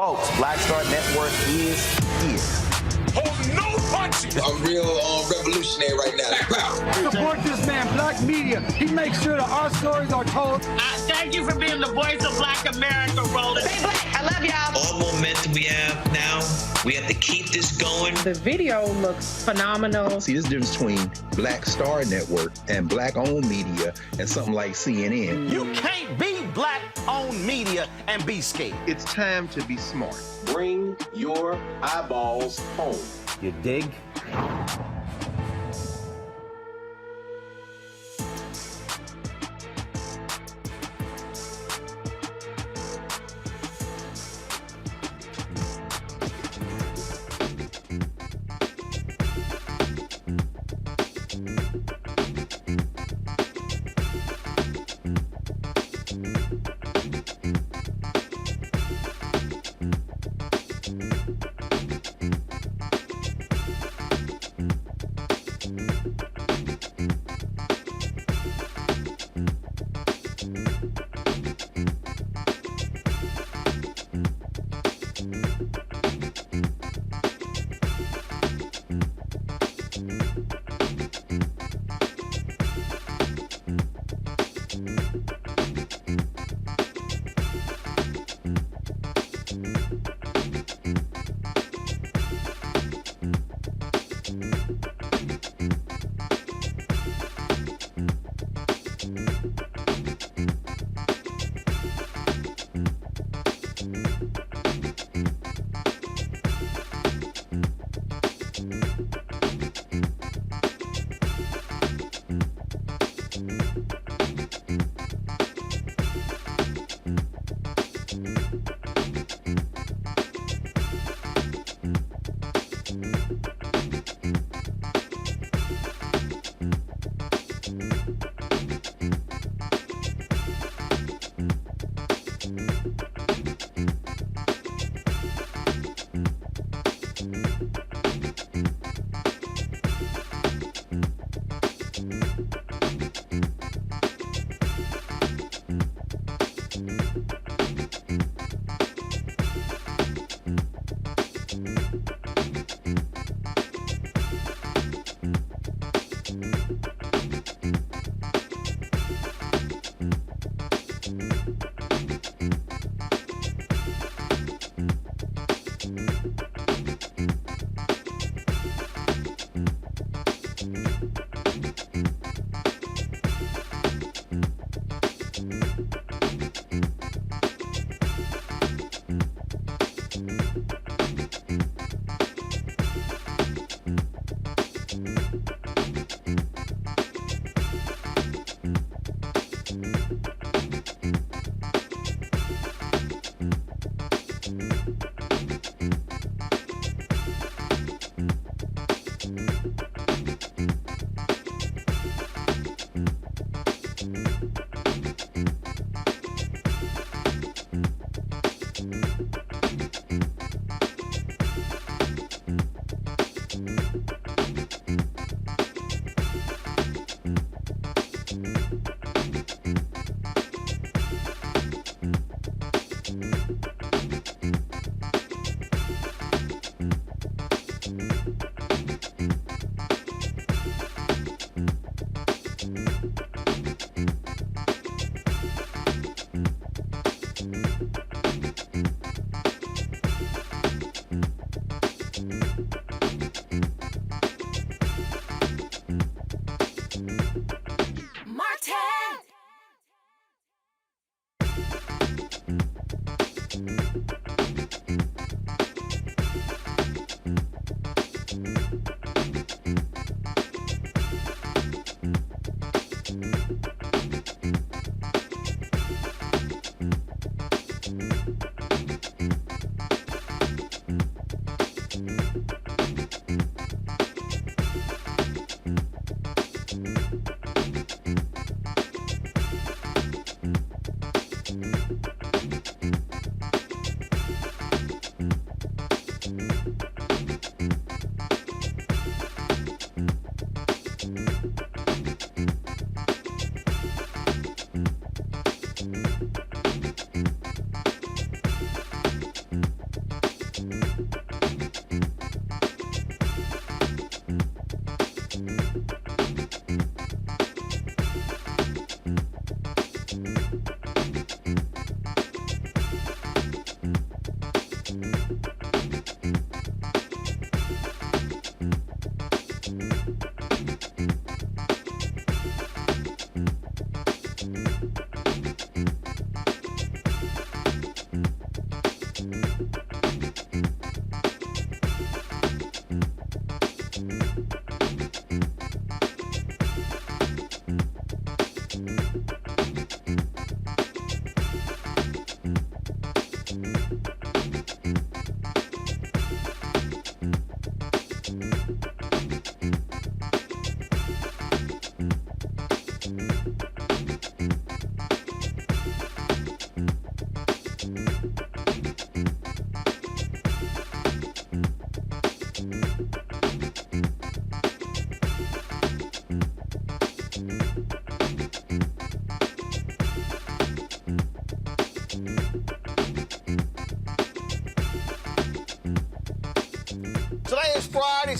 Folks, Black Star Network is here. Hold no punches. I'm real revolutionary right now. Black power. Support this man, Black Media. He makes sure that our stories are told. Thank you for being the voice of Black America, Roland. Stay black. I love y'all. All momentum we have now, we have to keep this going. The video looks phenomenal. See, this difference between Black Star Network and Black-owned media and something like CNN. You can't be Black-owned media and be scared. It's time to be smart. Bring your eyeballs home. You dig?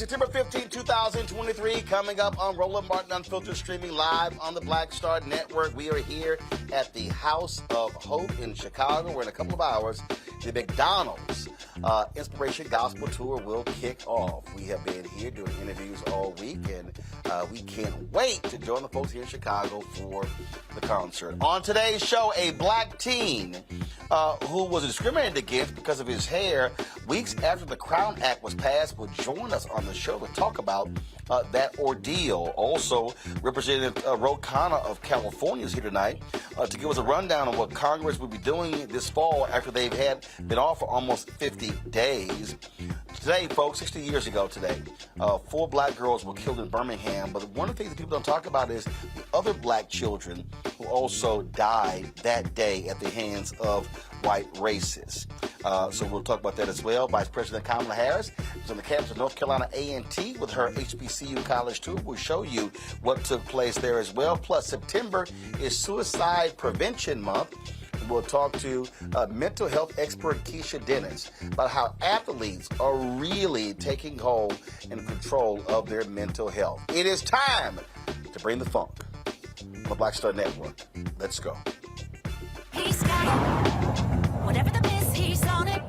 September 15, 2023, coming up on Roland Martin Unfiltered, streaming live on the Black Star Network. We are here at the House of Hope in Chicago, where in a couple of hours, the McDonald's Inspiration Gospel Tour will kick off. We have been here doing interviews all week, and we can't wait to join the folks here in Chicago for the concert. On today's show, a black teen who was discriminated against because of his hair weeks after the Crown Act was passed will join us on the show to talk about that ordeal. Also, Representative Ro Khana of California is here tonight to give us a rundown on what Congress will be doing this fall after they've been off for almost 50 days. Today, folks, 60 years ago today, 4 black girls were killed in Birmingham. But one of the things that people don't talk about is the other black children who also died that day at the hands of white racists. So we'll talk about that as well. Vice President Kamala Harris is on the campus of North Carolina A&T with her HBCU college tour. We'll show you what took place there as well. Plus, September is Suicide Prevention Month. We'll talk to mental health expert Keisha Dennis about how athletes are really taking hold and control of their mental health. It is time to bring the funk on the Black Star Network. Let's go. He's got it. Whatever the miss, he's on it.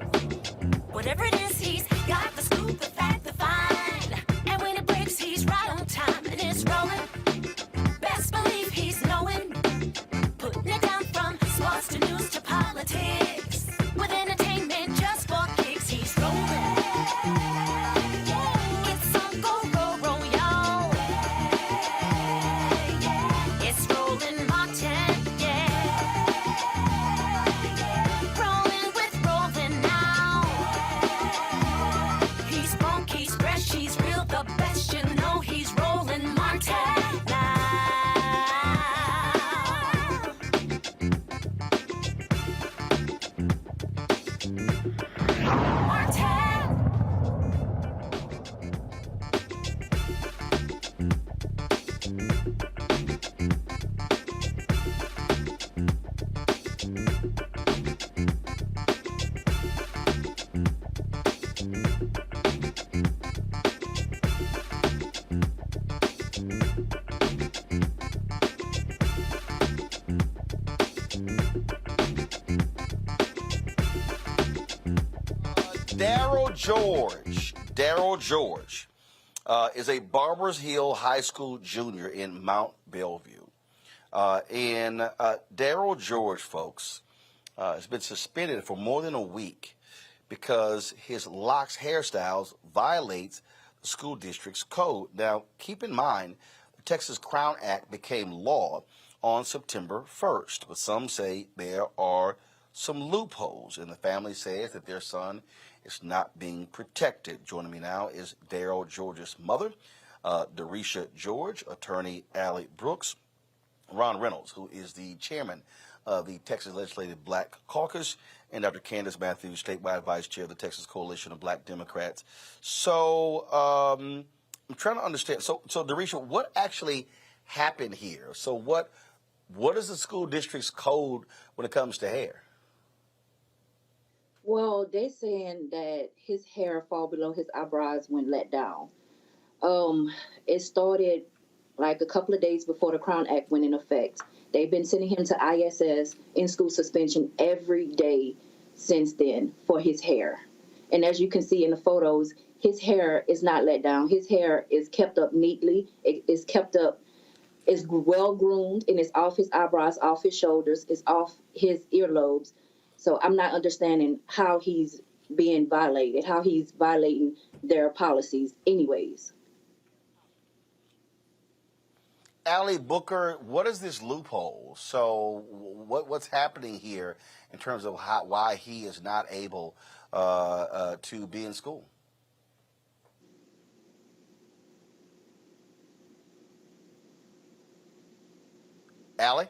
Whatever it is, he's got the scoop, the fact, the find. And when it breaks, he's right on time and it's rolling. Best believe he's knowing. Putting it down from sports to news to politics. With entertainment just for kicks, he's rolling. It's on go, roll, y'all. It's Roland Martin, rolling with Roland now. He's funky, he's fresh, he's real, the best, you know he's Roland Martin now. Daryl George is a Barbers Hill High School junior in Mount Bellevue. And Daryl George, folks, has been suspended for more than a week because his locs hairstyles violates the school district's code. Now, keep in mind, the Texas Crown Act became law on September 1st, but some say there are some loopholes, and the family says that their son is not being protected. Joining me now is Daryl George's mother, Derisha George, attorney Allie Brooks, Ron Reynolds, who is the chairman of the Texas Legislative Black Caucus, and Dr. Candace Matthews, statewide vice chair of the Texas Coalition of Black Democrats. So I'm trying to understand. So Derisha, what actually happened here? So what is the school district's code when it comes to hair? Well, they're saying that his hair fall below his eyebrows when let down. It started like a couple of days before the Crown Act went in effect. They've been sending him to ISS, in-school suspension, every day since then for his hair. And as you can see in the photos, his hair is not let down. His hair is kept up neatly. It is kept up, it's well groomed, and it's off his eyebrows, off his shoulders, it's off his earlobes. So I'm not understanding how he's being violated, how he's violating their policies anyways. Allie Booker, what is this loophole? So what's happening here in terms of why he is not able to be in school? Allie?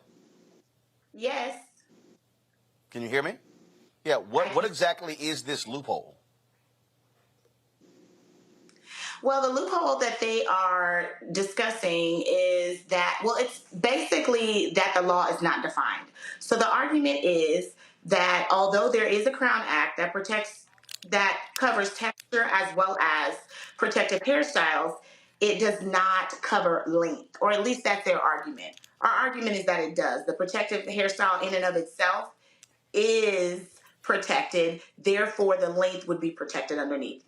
Yes. Can you hear me? Yeah, what exactly is this loophole? Well, the loophole that they are discussing is that, well, it's basically that the law is not defined. So the argument is that although there is a Crown Act that protects that covers texture as well as protective hairstyles, it does not cover length, or at least that's their argument. Our argument is that it does. The protective hairstyle in and of itself is protected, therefore the length would be protected underneath.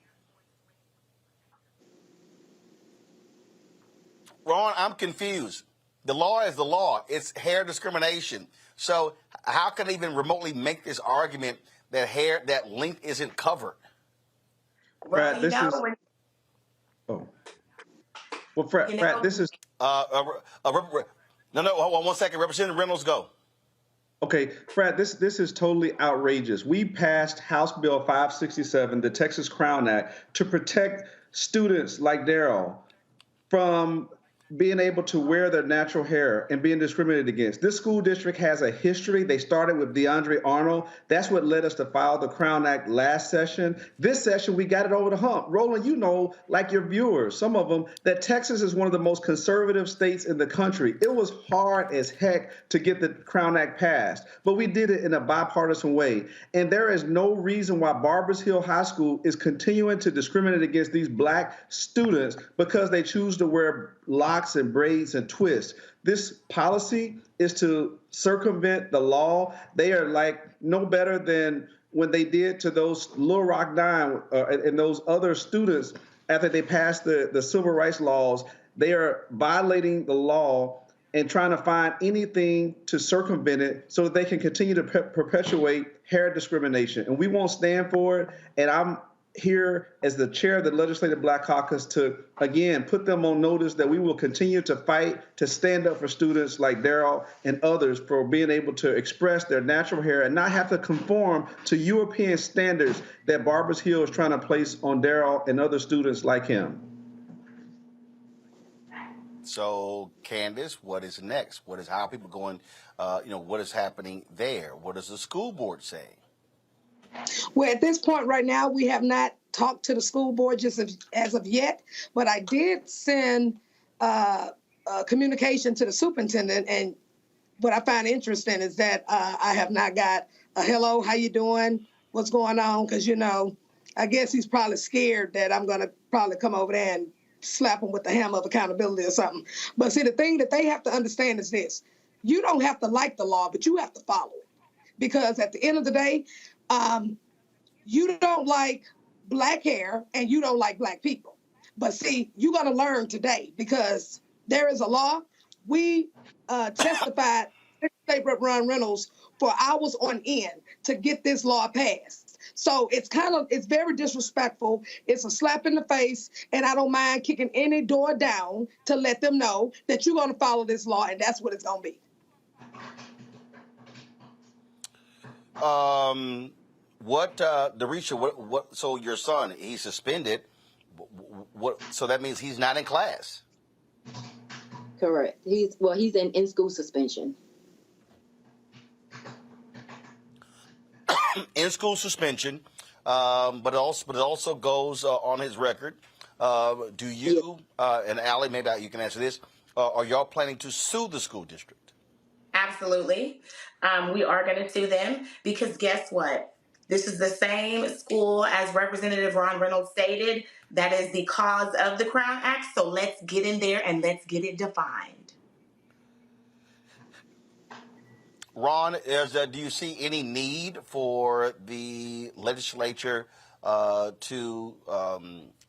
Ron, I'm confused. The law is the law. It's hair discrimination. So how can they even remotely make this argument that length isn't covered? Brad, this is. Oh. Well, Brad, this is. No, hold on 1 second. Representative Reynolds, go. Okay, Brad, this is totally outrageous. We passed House Bill 567, the Texas Crown Act, to protect students like Daryl from being able to wear their natural hair and being discriminated against. This school district has a history. They started with DeAndre Arnold. That's what led us to file the Crown Act last session. This session, we got it over the hump. Roland, you know, like your viewers, some of them, that Texas is one of the most conservative states in the country. It was hard as heck to get the Crown Act passed, but we did it in a bipartisan way. And there is no reason why Barbers Hill High School is continuing to discriminate against these black students because they choose to wear locks and braids and twists. This policy is to circumvent the law. They are like no better than when they did to those Little Rock Nine and those other students after they passed the civil rights laws. They are violating the law and trying to find anything to circumvent it so that they can continue to perpetuate hair discrimination. And we won't stand for it. And I'm here as the chair of the Legislative Black Caucus to, again, put them on notice that we will continue to fight to stand up for students like Daryl and others for being able to express their natural hair and not have to conform to European standards that Barbers Hill is trying to place on Daryl and other students like him. So, Candace, what is next? How are people going, what is happening there? What does the school board say? Well, at this point right now, we have not talked to the school board just as of yet, but I did send communication to the superintendent, and what I find interesting is that I have not got a hello, how you doing, what's going on, because, I guess he's probably scared that I'm going to probably come over there and slap him with the hammer of accountability or something. But see, the thing that they have to understand is this. You don't have to like the law, but you have to follow it. Because at the end of the day, you don't like black hair and you don't like black people. But see, you're going to learn today because there is a law. We testified State Rep. Ron Reynolds for hours on end to get this law passed. So it's very disrespectful. It's a slap in the face, and I don't mind kicking any door down to let them know that you're going to follow this law, and that's what it's going to be. Darisha, what, so your son, he's suspended. So that means he's not in class. Correct. He's in in-school suspension. In-school suspension, but it also goes on his record. Do you, and Allie, maybe you can answer this, are y'all planning to sue the school district? Absolutely. We are going to sue them because guess what? This is the same school as Representative Ron Reynolds stated. That is the cause of the Crown Act. So let's get in there and let's get it defined. Ron, do you see any need for the legislature to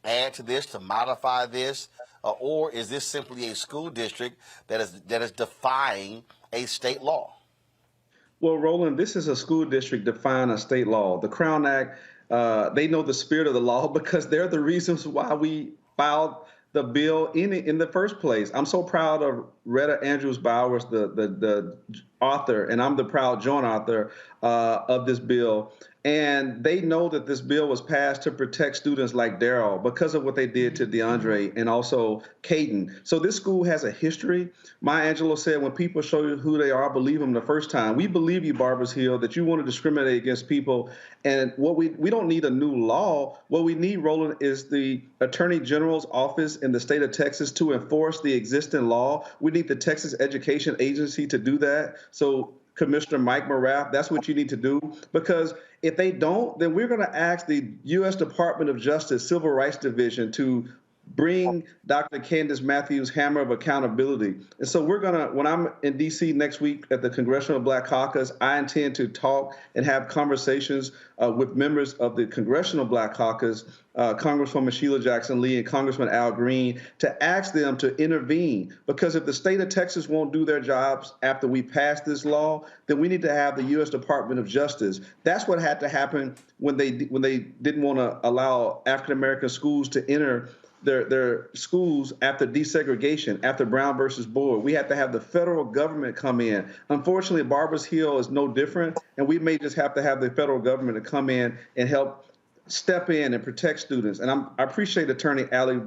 add to this, to modify this, or is this simply a school district that is defying a state law? Well, Roland, this is a school district defying a state law. The Crown Act, they know the spirit of the law because they're the reasons why we filed the bill in the first place. I'm so proud of Retta Andrews Bowers, the author, and I'm the proud joint author of this bill. And they know that this bill was passed to protect students like Daryl because of what they did to DeAndre and also Caden. So this school has a history. Maya Angelou said, when people show you who they are, believe them the first time. We believe you, Barbers Hill, that you want to discriminate against people. And what we don't need a new law. What we need, Roland, is the Attorney General's office in the state of Texas to enforce the existing law. We need the Texas Education Agency to do that. So Commissioner Mike Morath. That's what you need to do, because if they don't, then we're going to ask the U.S. Department of Justice Civil Rights Division to bring Dr. Candace Matthews' hammer of accountability. And so we're going to, when I'm in D.C. next week at the Congressional Black Caucus, I intend to talk and have conversations with members of the Congressional Black Caucus, Congresswoman Sheila Jackson Lee and Congressman Al Green, to ask them to intervene. Because if the state of Texas won't do their jobs after we pass this law, then we need to have the U.S. Department of Justice. That's what had to happen when they didn't want to allow African-American schools to enter their schools after desegregation, after Brown versus Board. We had to have the federal government come in. Unfortunately, Barbers Hill is no different, and we may just have to have the federal government to come in and help step in and protect students. And I appreciate Attorney Alley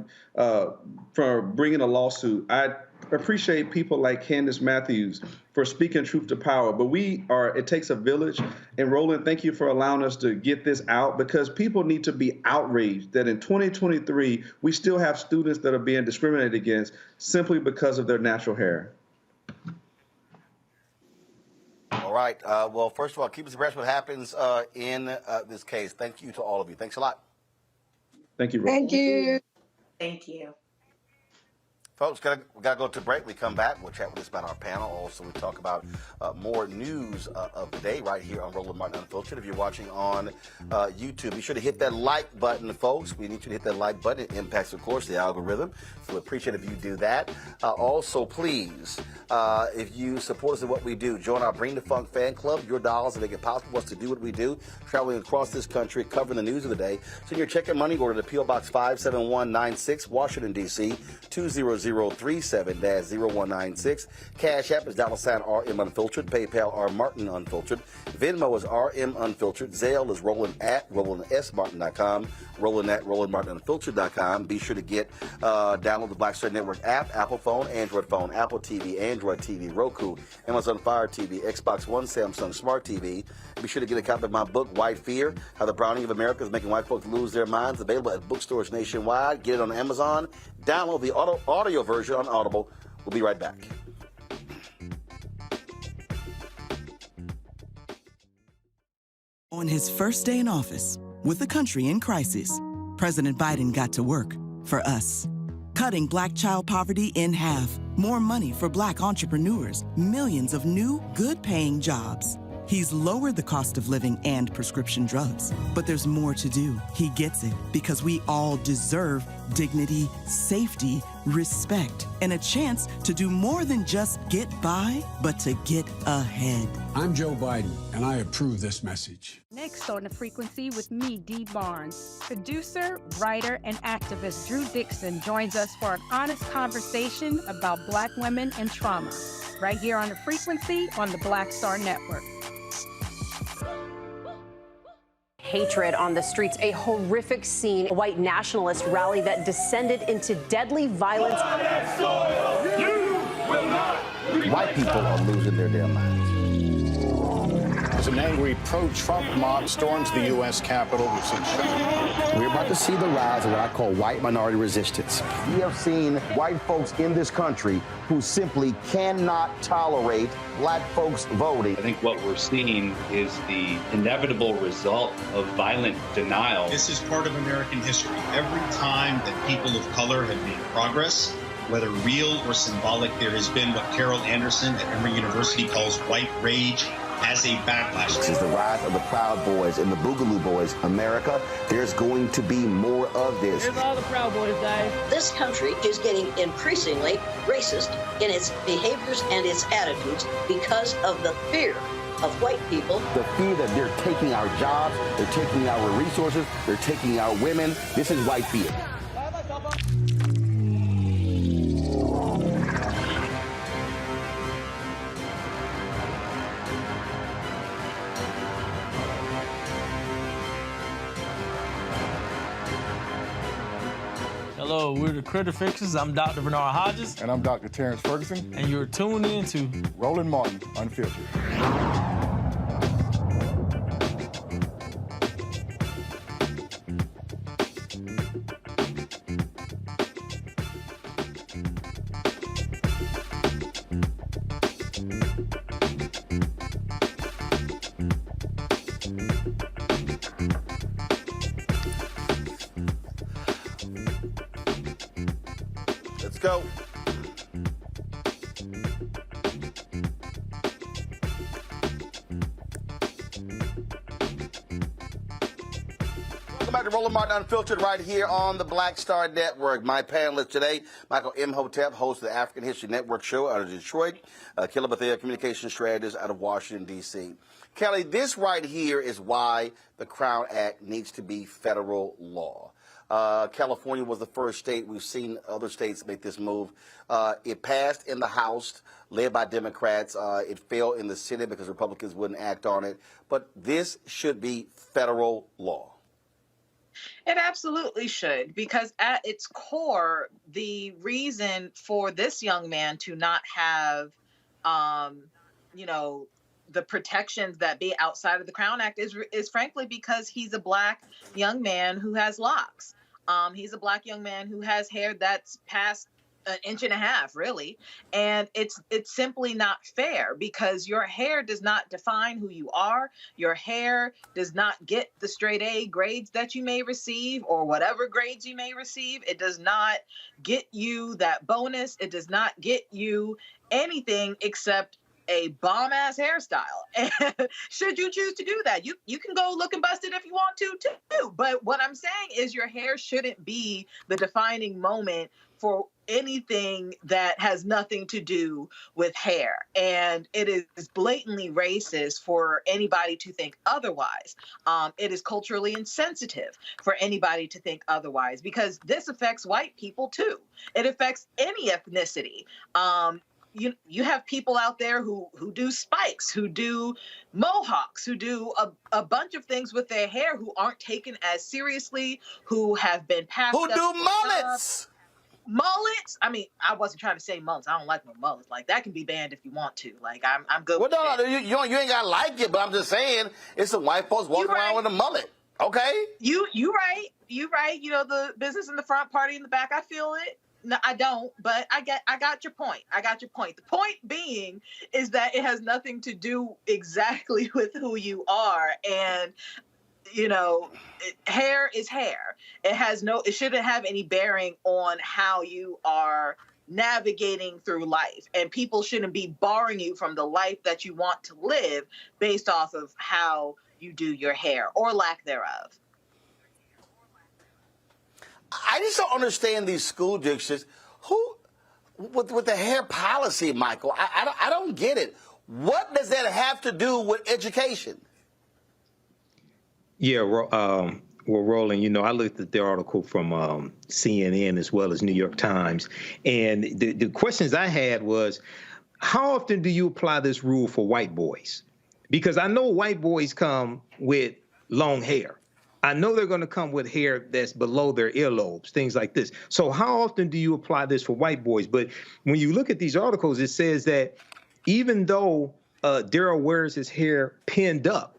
for bringing a lawsuit. I appreciate people like Candace Matthews for speaking truth to power. But it takes a village. And Roland, thank you for allowing us to get this out, because people need to be outraged that in 2023, we still have students that are being discriminated against simply because of their natural hair. All right. Well, first of all, keep us abreast what happens in this case. Thank you to all of you. Thanks a lot. Thank you, Roland. Thank you. Thank you. Folks, we got to go to break. We come back. We'll chat with us about our panel. Also, we talk about more news of the day right here on Roland Martin Unfiltered. If you're watching on YouTube, be sure to hit that like button, folks. We need you to hit that like button. It impacts, of course, the algorithm. So we appreciate if you do that. Also, please, if you support us in what we do, join our Bring the Funk fan club. Your dollars that make it possible for us to do what we do, traveling across this country, covering the news of the day. Send your check and money order to P.O. Box 57196, Washington, D.C., 20037-0196. Cash App is $RM Unfiltered. PayPal R Martin Unfiltered. Venmo is RM Unfiltered. Zelle is Roland at RolandSMartin.com. Roland at RolandMartinUnfiltered.com. Be sure to download the Black Star Network app, Apple phone, Android phone, Apple TV, Android TV, Roku, Amazon Fire TV, Xbox One, Samsung Smart TV. Be sure to get a copy of my book, White Fear, How the Browning of America is Making White Folks Lose Their Minds, available at bookstores nationwide. Get it on Amazon. Download the audio version on Audible. We'll be right back. On his first day in office, with the country in crisis, President Biden got to work for us. Cutting Black child poverty in half, more money for Black entrepreneurs, millions of new, good-paying jobs. He's lowered the cost of living and prescription drugs. But there's more to do. He gets it, because we all deserve dignity, safety, respect, and a chance to do more than just get by, but to get ahead. I'm Joe Biden, and I approve this message. Next on The Frequency with me, Dee Barnes. Producer, writer, and activist Drew Dixon joins us for an honest conversation about Black women and trauma. Right here on The Frequency on the Black Star Network. Hatred on the streets, a horrific scene, a white nationalist rally that descended into deadly violence. White people are losing their damn minds. As an angry pro-Trump mob storms the U.S. Capitol, we're about to see the rise of what I call white minority resistance. We have seen white folks in this country who simply cannot tolerate Black folks voting. I think what we're seeing is the inevitable result of violent denial. This is part of American history. Every time that people of color have made progress, whether real or symbolic, there has been what Carol Anderson at Emory University calls white rage as a backlash. This is the rise of the Proud Boys and the Boogaloo Boys. America, there's going to be more of this. Here's all the Proud Boys, Dave. This country is getting increasingly racist in its behaviors and its attitudes because of the fear of white people. The fear that they're taking our jobs, they're taking our resources, they're taking our women. This is white fear. Hello, we're the Critter Fixers. I'm Dr. Bernard Hodges. And I'm Dr. Terrence Ferguson. And you're tuned in to Roland Martin Unfiltered. Let's go. Welcome back to Roland Martin Unfiltered right here on the Black Star Network. My panelist today, Michael Imhotep, host of the African History Network show out of Detroit. Kelly Bethea, communication strategist out of Washington, D.C. Kelly, this right here is why the Crown Act needs to be federal law. California was the first state. We've seen other states make this move. It passed in the House, led by Democrats. It failed in the Senate because Republicans wouldn't act on it. But this should be federal law. It absolutely should, because at its core, the reason for this young man to not have, the protections that be outside of the Crown Act is frankly because he's a Black young man who has locks. He's a Black young man who has hair that's past an inch and a half, really. And it's simply not fair, because your hair does not define who you are. Your hair does not get the straight A grades that you may receive, or whatever grades you may receive. It does not get you that bonus. It does not get you anything except a bomb-ass hairstyle. And should you choose to do that, you can go looking busted if you want to too. But what I'm saying is your hair shouldn't be the defining moment for anything that has nothing to do with hair. And it is blatantly racist for anybody to think otherwise. It is culturally insensitive for anybody to think otherwise, because this affects white people too. It affects any ethnicity. You have people out there who do spikes, who do mohawks, who do a bunch of things with their hair, who aren't taken as seriously, who have been passed up. Who do mullets? Mullets? I mean, I wasn't trying to say mullets. I don't like no mullets. Like, that can be banned if you want to. Like, I'm good with that. No, you ain't got to like it, but I'm just saying, it's some white folks walking around with a mullet. Okay? You right. You right. You know, the business in the front, party in the back. I feel it. No, I don't, but I got your point. I got your point. The point being is that it has nothing to do exactly with who you are. And, hair is hair. It shouldn't have any bearing on how you are navigating through life. And people shouldn't be barring you from the life that you want to live based off of how you do your hair or lack thereof. I just don't understand these school districts. With the hair policy, Michael, I don't get it. What does that have to do with education? Yeah, well, Roland, I looked at the article from CNN as well as New York Times, and the questions I had was, how often do you apply this rule for white boys? Because I know white boys come with long hair. I know they're going to come with hair that's below their earlobes, things like this. So how often do you apply this for white boys? But when you look at these articles, it says that even though Daryl wears his hair pinned up,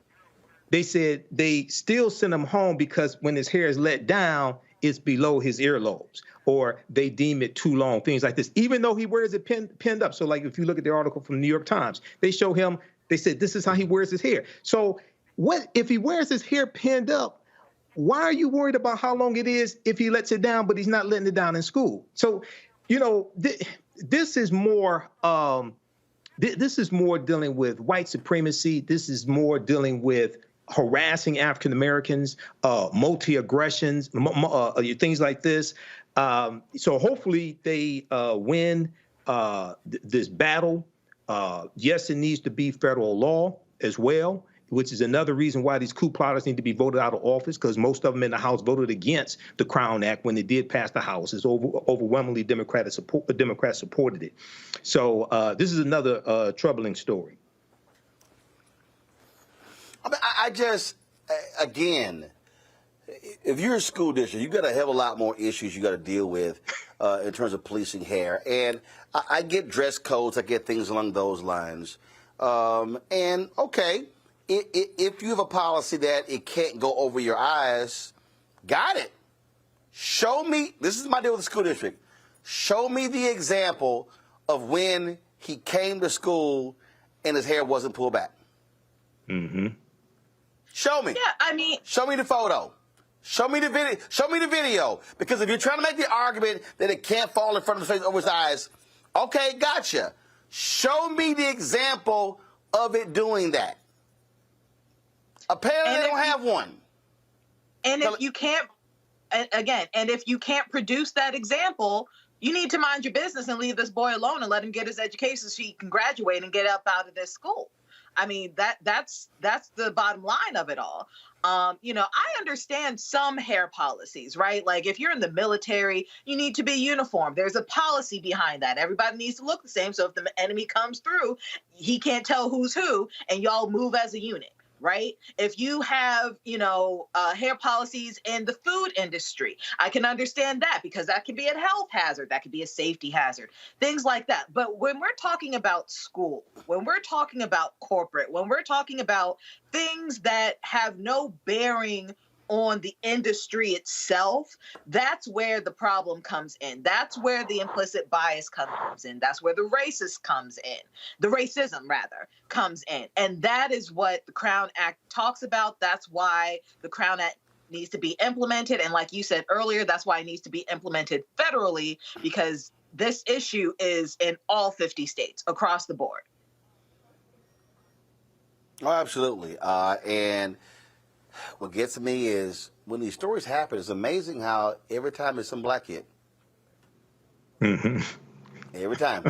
they said they still send him home because when his hair is let down, it's below his earlobes, or they deem it too long, things like this, even though he wears it pinned up. So like if you look at the article from the New York Times, they show him, they said this is how he wears his hair. So what if he wears his hair pinned up? Why are you worried about how long it is if he lets it down, but he's not letting it down in school? So, this is more dealing with white supremacy. This is more dealing with harassing African Americans, multi-aggressions, things like this. So hopefully they win this battle. Yes, it needs to be federal law as well, which is another reason why these coup plotters need to be voted out of office, because most of them in the House voted against the Crown Act when it did pass the House. It's overwhelmingly Democrats supported it. So this is another troubling story. I mean, I just, again, if you're a school district, you got a hell of a lot more issues you got to deal with in terms of policing hair. And I get dress codes, I get things along those lines. And, okay, if you have a policy that it can't go over your eyes, got it. Show me, this is my deal with the school district, show me the example of when he came to school and his hair wasn't pulled back. Mm-hmm. Show me. Yeah, I mean, show me the photo. Show me the video. Show me the video. Because if you're trying to make the argument that it can't fall in front of his face over his eyes, okay, gotcha. Show me the example of it doing that. Apparently, they don't have one. And if you can't, again, and if you can't produce that example, you need to mind your business and leave this boy alone and let him get his education so he can graduate and get up out of this school. I mean, that's the bottom line of it all. You know, I understand some hair policies, right? Like if you're in the military, you need to be uniform. There's a policy behind that. Everybody needs to look the same. So if the enemy comes through, he can't tell who's who, and y'all move as a unit. Right? If you have, you know, hair policies in the food industry, I can understand that because that can be a health hazard. That could be a safety hazard, things like that. But when we're talking about school, when we're talking about corporate, when we're talking about things that have no bearing on the industry itself, that's where the problem comes in. That's where the implicit bias comes in. That's where the racist comes in. The racism, rather, comes in. And that is what the Crown Act talks about. That's why the Crown Act needs to be implemented. And like you said earlier, that's why it needs to be implemented federally, because this issue is in all 50 states across the board. Oh, absolutely. And what gets me is when these stories happen, it's amazing how every time there's some black kid. Mm-hmm. Every time.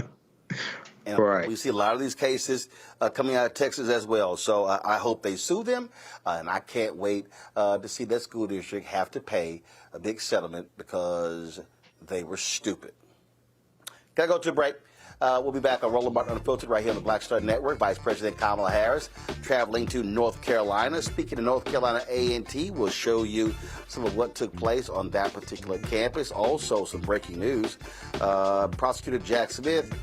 And right. We see a lot of these cases coming out of Texas as well. So I hope they sue them. And I can't wait to see that school district have to pay a big settlement because they were stupid. Gotta go to a break. We'll be back on Roland Martin Unfiltered right here on the Black Star Network. Vice President Kamala Harris traveling to North Carolina. Speaking of North Carolina A&T, we'll show you some of what took place on that particular campus. Also, some breaking news. Prosecutor Jack Smith,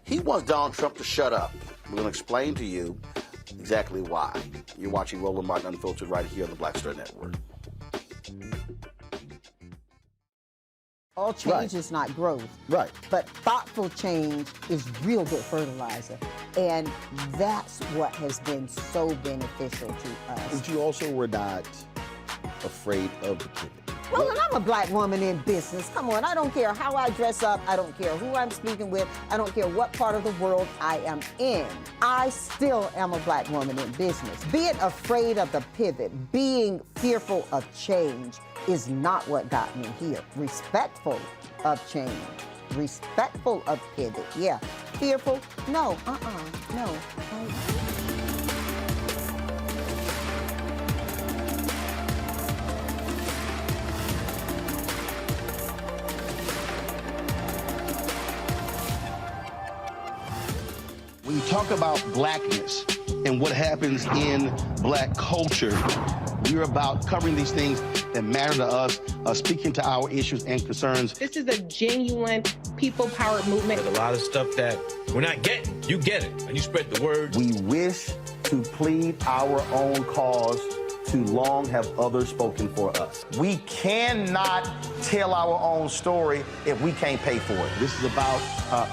he wants Donald Trump to shut up. We're going to explain to you exactly why. You're watching Roland Martin Unfiltered right here on the Black Star Network. All change is not growth. Right. But thoughtful change is real good fertilizer. And that's what has been so beneficial to us. But you also were not afraid of the pivot. Well, and I'm a black woman in business. Come on, I don't care how I dress up. I don't care who I'm speaking with. I don't care what part of the world I am in. I still am a black woman in business. Being afraid of the pivot, being fearful of change is not what got me here. Respectful of change, respectful of pivot, yeah. Fearful, no, no. When you talk about blackness and what happens in black culture, we're about covering these things that matter to us, speaking to our issues and concerns. This is a genuine people-powered movement. There's a lot of stuff that we're not getting. You get it, and you spread the word. We wish to plead our own cause. Too long have others spoken for us. We cannot tell our own story if we can't pay for it. This is about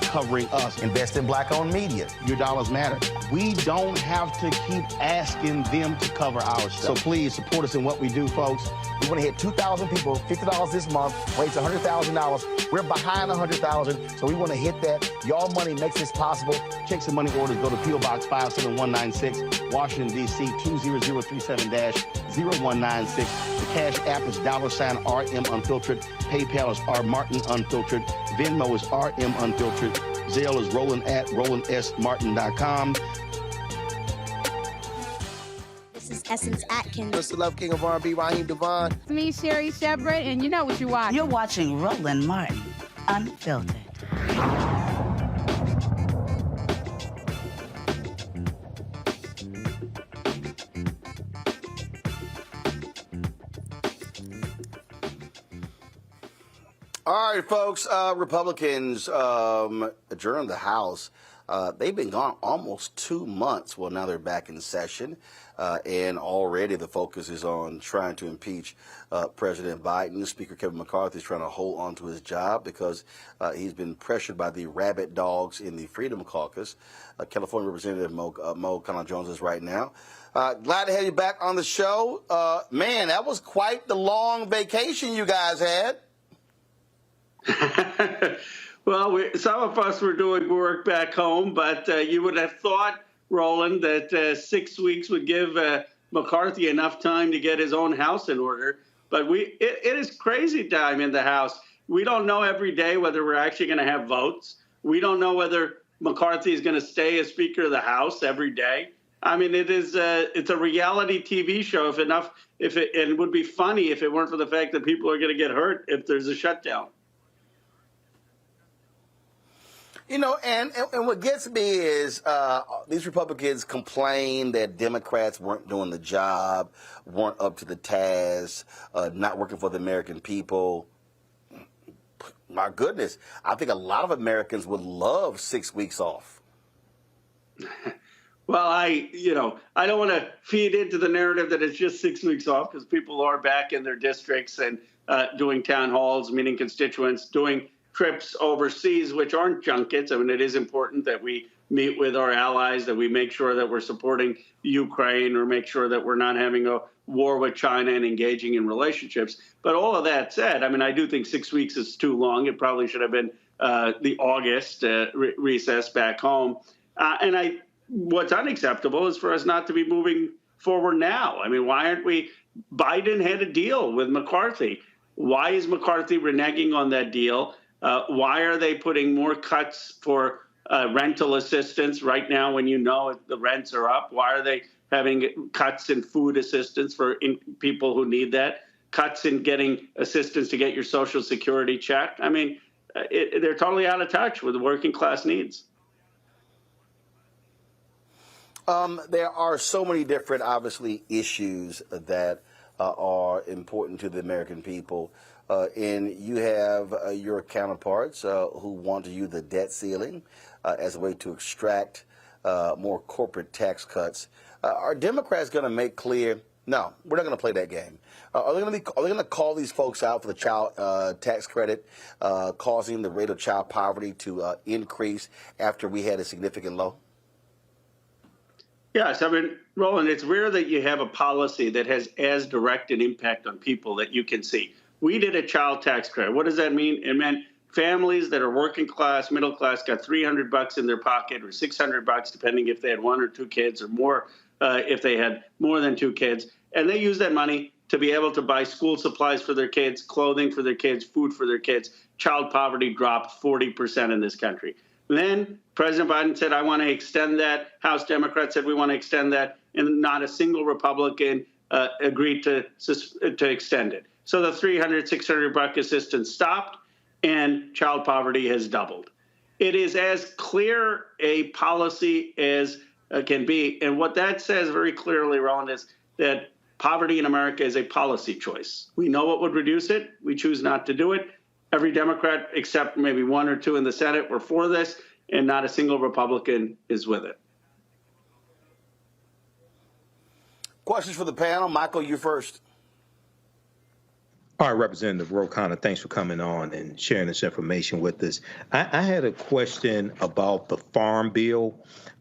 covering us. Invest in black-owned media. Your dollars matter. We don't have to keep asking them to cover our stuff. So please support us in what we do, folks. We want to hit 2,000 people, $50 this month, raise $100,000. We're behind 100,000, so we want to hit that. Y'all money makes this possible. Check some money orders. Go to P.O. Box 57196, Washington, D.C. 20037-0196. The Cash App is $RM Unfiltered. PayPal is R Martin Unfiltered. Venmo is RM Unfiltered. Zelle is Roland at RolandSMartin.com. This is Essence Atkins. It's the Love King of R&B, Raheem Devon. It's me, Sherry Shepard, and you know what you watch. You're watching Roland Martin Unfiltered. All right, folks, Republicans adjourned the House They've been gone almost 2 months. Well, now they're back in session, and already the focus is on trying to impeach President Biden. Speaker Kevin McCarthy is trying to hold on to his job because he's been pressured by the rabid dogs in the Freedom Caucus. California Representative Ro Khana joins us right now. Glad to have you back on the show. Man, that was quite the long vacation you guys had. Well, some of us were doing work back home, but you would have thought, Roland, that 6 weeks would give McCarthy enough time to get his own house in order. But it is crazy time in the House. We don't know every day whether we're actually going to have votes. We don't know whether McCarthy is going to stay as Speaker of the House every day. I mean, it's a reality TV show. It would be funny if it weren't for the fact that people are going to get hurt if there's a shutdown. You know, and what gets me is these Republicans complain that Democrats weren't doing the job, weren't up to the task, not working for the American people. My goodness, I think a lot of Americans would love 6 weeks off. Well, I don't want to feed into the narrative that it's just 6 weeks off, because people are back in their districts and doing town halls, meeting constituents, doing trips overseas, which aren't junkets. I mean, it is important that we meet with our allies, that we make sure that we're supporting Ukraine, or make sure that we're not having a war with China and engaging in relationships. But all of that said, I mean, I do think 6 weeks is too long. It probably should have been the August recess back home. What's unacceptable is for us not to be moving forward now. I mean, why aren't we? Biden had a deal with McCarthy. Why is McCarthy reneging on that deal? Why are they putting more cuts for rental assistance right now when you know the rents are up? Why are they having cuts in food assistance for people who need that? Cuts in getting assistance to get your Social Security check? I mean, they're totally out of touch with the working class needs. There are so many different, obviously, issues that are important to the American people. And you have your counterparts who want to use the debt ceiling as a way to extract more corporate tax cuts. Are Democrats going to make clear, no, we're not going to play that game? Are they going to call these folks out for the child tax credit, causing the rate of child poverty to increase after we had a significant low? Yes, I mean, Roland, it's rare that you have a policy that has as direct an impact on people that you can see. We did a child tax credit. What does that mean? It meant families that are working class, middle class, got $300 in their pocket, or $600, depending if they had 1 or 2 kids, or more if they had more than 2 kids. And they used that money to be able to buy school supplies for their kids, clothing for their kids, food for their kids. Child poverty dropped 40% in this country. Then President Biden said, I want to extend that. House Democrats said, we want to extend that. And not a single Republican agreed to extend it. So the $300, $600 assistance stopped, and child poverty has doubled. It is as clear a policy as can be. And what that says very clearly, Roland, is that poverty in America is a policy choice. We know what would reduce it. We choose not to do it. Every Democrat, except maybe 1 or 2 in the Senate, were for this, and not a single Republican is with it. Questions for the panel. Michael, you first. All right, Representative Ro Khana, thanks for coming on and sharing this information with us. I had a question about the Farm Bill.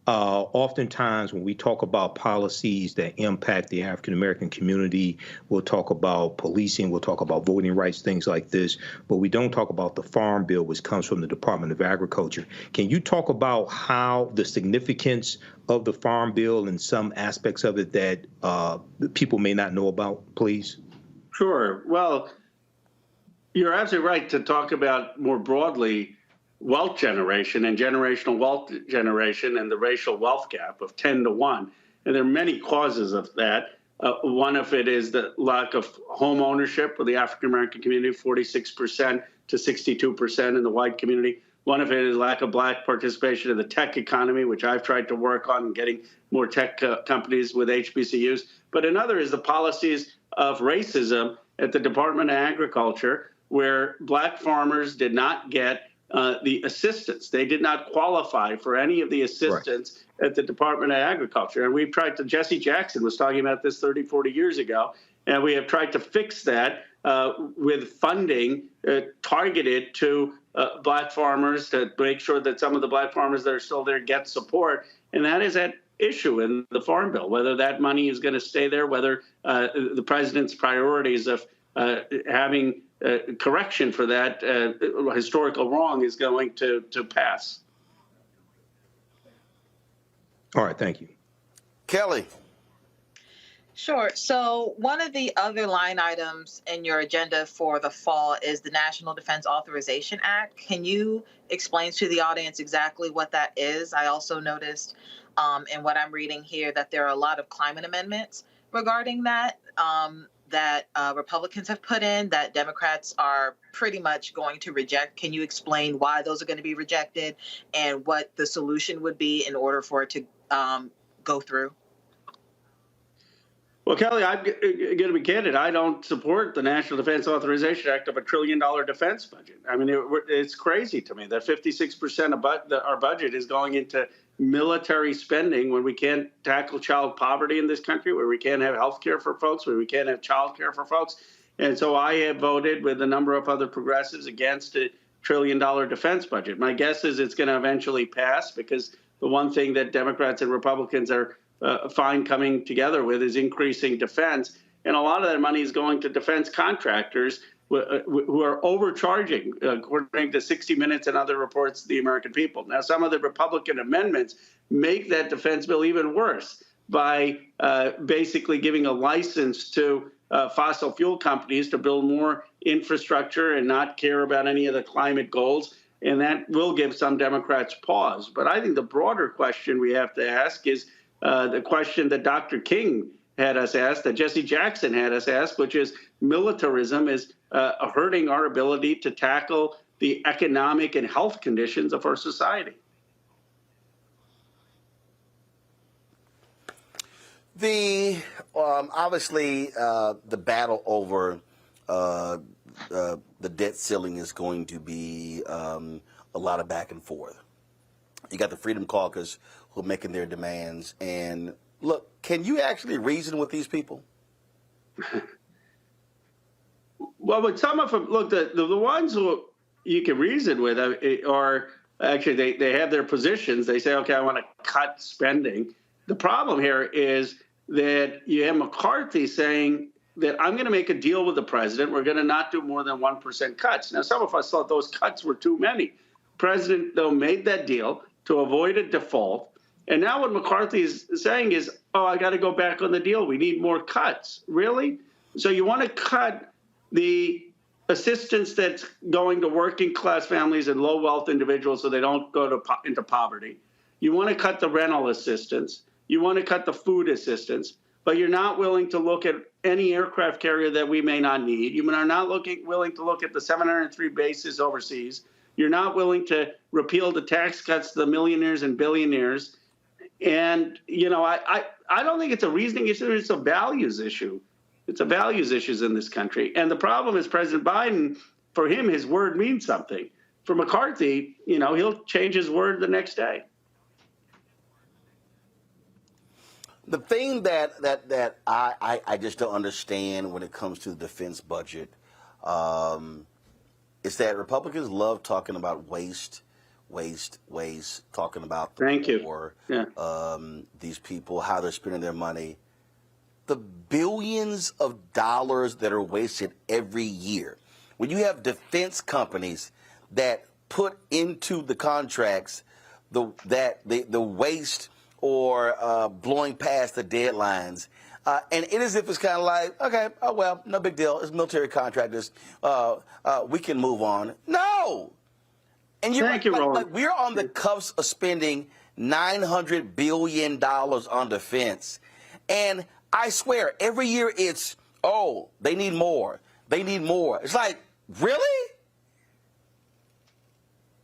Oftentimes when we talk about policies that impact the African-American community, we'll talk about policing, we'll talk about voting rights, things like this, but we don't talk about the Farm Bill, which comes from the Department of Agriculture. Can you talk about how the significance of the Farm Bill and some aspects of it that people may not know about, please? Sure. Well, you're absolutely right to talk about more broadly wealth generation and generational wealth generation and the racial wealth gap of 10 to 1. And there are many causes of that. One of it is the lack of home ownership of the African-American community, 46% to 62% in the white community. One of it is lack of black participation in the tech economy, which I've tried to work on, getting more tech companies with HBCUs. But another is the policies of racism at the Department of Agriculture, where black farmers did not get the assistance. They did not qualify for any of the assistance at the Department of Agriculture. And we've tried to, Jesse Jackson was talking about this 30, 40 years ago, and we have tried to fix that with funding targeted to black farmers to make sure that some of the black farmers that are still there get support. And that is at issue in the Farm Bill, whether that money is going to stay there, whether the president's priorities of having correction for that historical wrong is going to pass. All right, thank you. Kelly. Sure. So one of the other line items in your agenda for the fall is the National Defense Authorization Act. Can you explain to the audience exactly what that is? I also noticed in what I'm reading here that there are a lot of climate amendments regarding that that Republicans have put in that Democrats are pretty much going to reject. Can you explain why those are going to be rejected and what the solution would be in order for it to go through? Well, Kelly, I'm going to be candid. I don't support the National Defense Authorization Act of $1 trillion defense budget. I mean, it's crazy to me that 56% of our budget is going into military spending when we can't tackle child poverty in this country, where we can't have health care for folks, where we can't have child care for folks. And so I have voted with a number of other progressives against a $1 trillion defense budget. My guess is it's going to eventually pass, because the one thing that Democrats and Republicans are fine coming together with is increasing defense. And a lot of that money is going to defense contractors who are overcharging, according to 60 Minutes and other reports, the American people. Now, some of the Republican amendments make that defense bill even worse by basically giving a license to fossil fuel companies to build more infrastructure and not care about any of the climate goals. And that will give some Democrats pause. But I think the broader question we have to ask is the question that Dr. King had us ask, that Jesse Jackson had us ask, which is militarism is hurting our ability to tackle the economic and health conditions of our society. The obviously the battle over the debt ceiling is going to be a lot of back and forth. You got the Freedom Caucus who are making their demands. And look, can you actually reason with these people? Well, with some of them, look, the ones who you can reason with are actually, they have their positions. They say, okay, I want to cut spending. The problem here is that you have McCarthy saying that I'm going to make a deal with the president. We're going to not do more than 1% cuts. Now, some of us thought those cuts were too many. The president, though, made that deal to avoid a default. And now what McCarthy is saying is, oh, I got to go back on the deal. We need more cuts. Really? So you want to cut the assistance that's going to working class families and low wealth individuals so they don't go into poverty. You want to cut the rental assistance. You want to cut the food assistance. But you're not willing to look at any aircraft carrier that we may not need. You are not willing to look at the 703 bases overseas. You're not willing to repeal the tax cuts to the millionaires and billionaires. And, you know, I don't think it's a reasoning issue. It's a values issue. It's a values issue in this country. And the problem is President Biden, for him, his word means something. For McCarthy, you know, he'll change his word the next day. The thing that I just don't understand when it comes to the defense budget is that Republicans love talking about waste, talking about the war, these people, how they're spending their money. The billions of dollars that are wasted every year. When you have defense companies that put into the contracts the waste or blowing past the deadlines, and it is as if it's kind of like, okay, oh well, no big deal. It's military contractors. We can move on. No. And Thank you, Roland. Like we're on the cusp of spending $900 billion on defense. And I swear, every year it's, oh, they need more. They need more. It's like, really?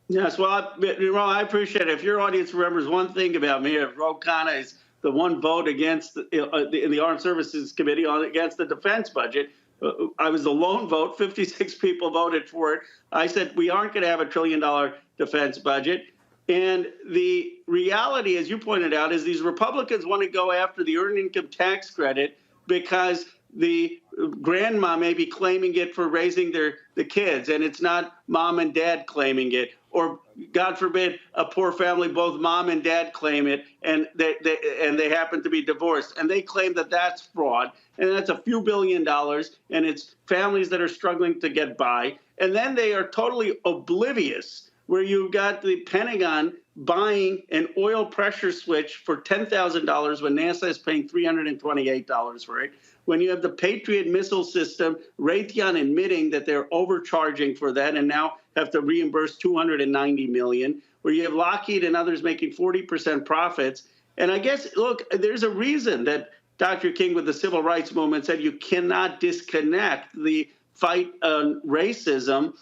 Yes, well, I appreciate it. If your audience remembers one thing about me, Ro Khana is the one vote against in the Armed Services Committee against the defense budget. I was the lone vote. 56 people voted for it. I said, we aren't going to have $1 trillion defense budget. And the reality, as you pointed out, is these Republicans want to go after the earned income tax credit because the grandma may be claiming it for raising the kids, and it's not mom and dad claiming it. Or, God forbid, a poor family, both mom and dad claim it, and they happen to be divorced. And they claim that that's fraud, and that's a few $1 billion, and it's families that are struggling to get by. And then they are totally oblivious, where you've got the Pentagon buying an oil pressure switch for $10,000 when NASA is paying $328 for it. When you have the Patriot missile system, Raytheon admitting that they're overcharging for that and now have to reimburse $290 million, where you have Lockheed and others making 40% profits. And I guess, look, there's a reason that Dr. King with the civil rights movement said you cannot disconnect the fight on racism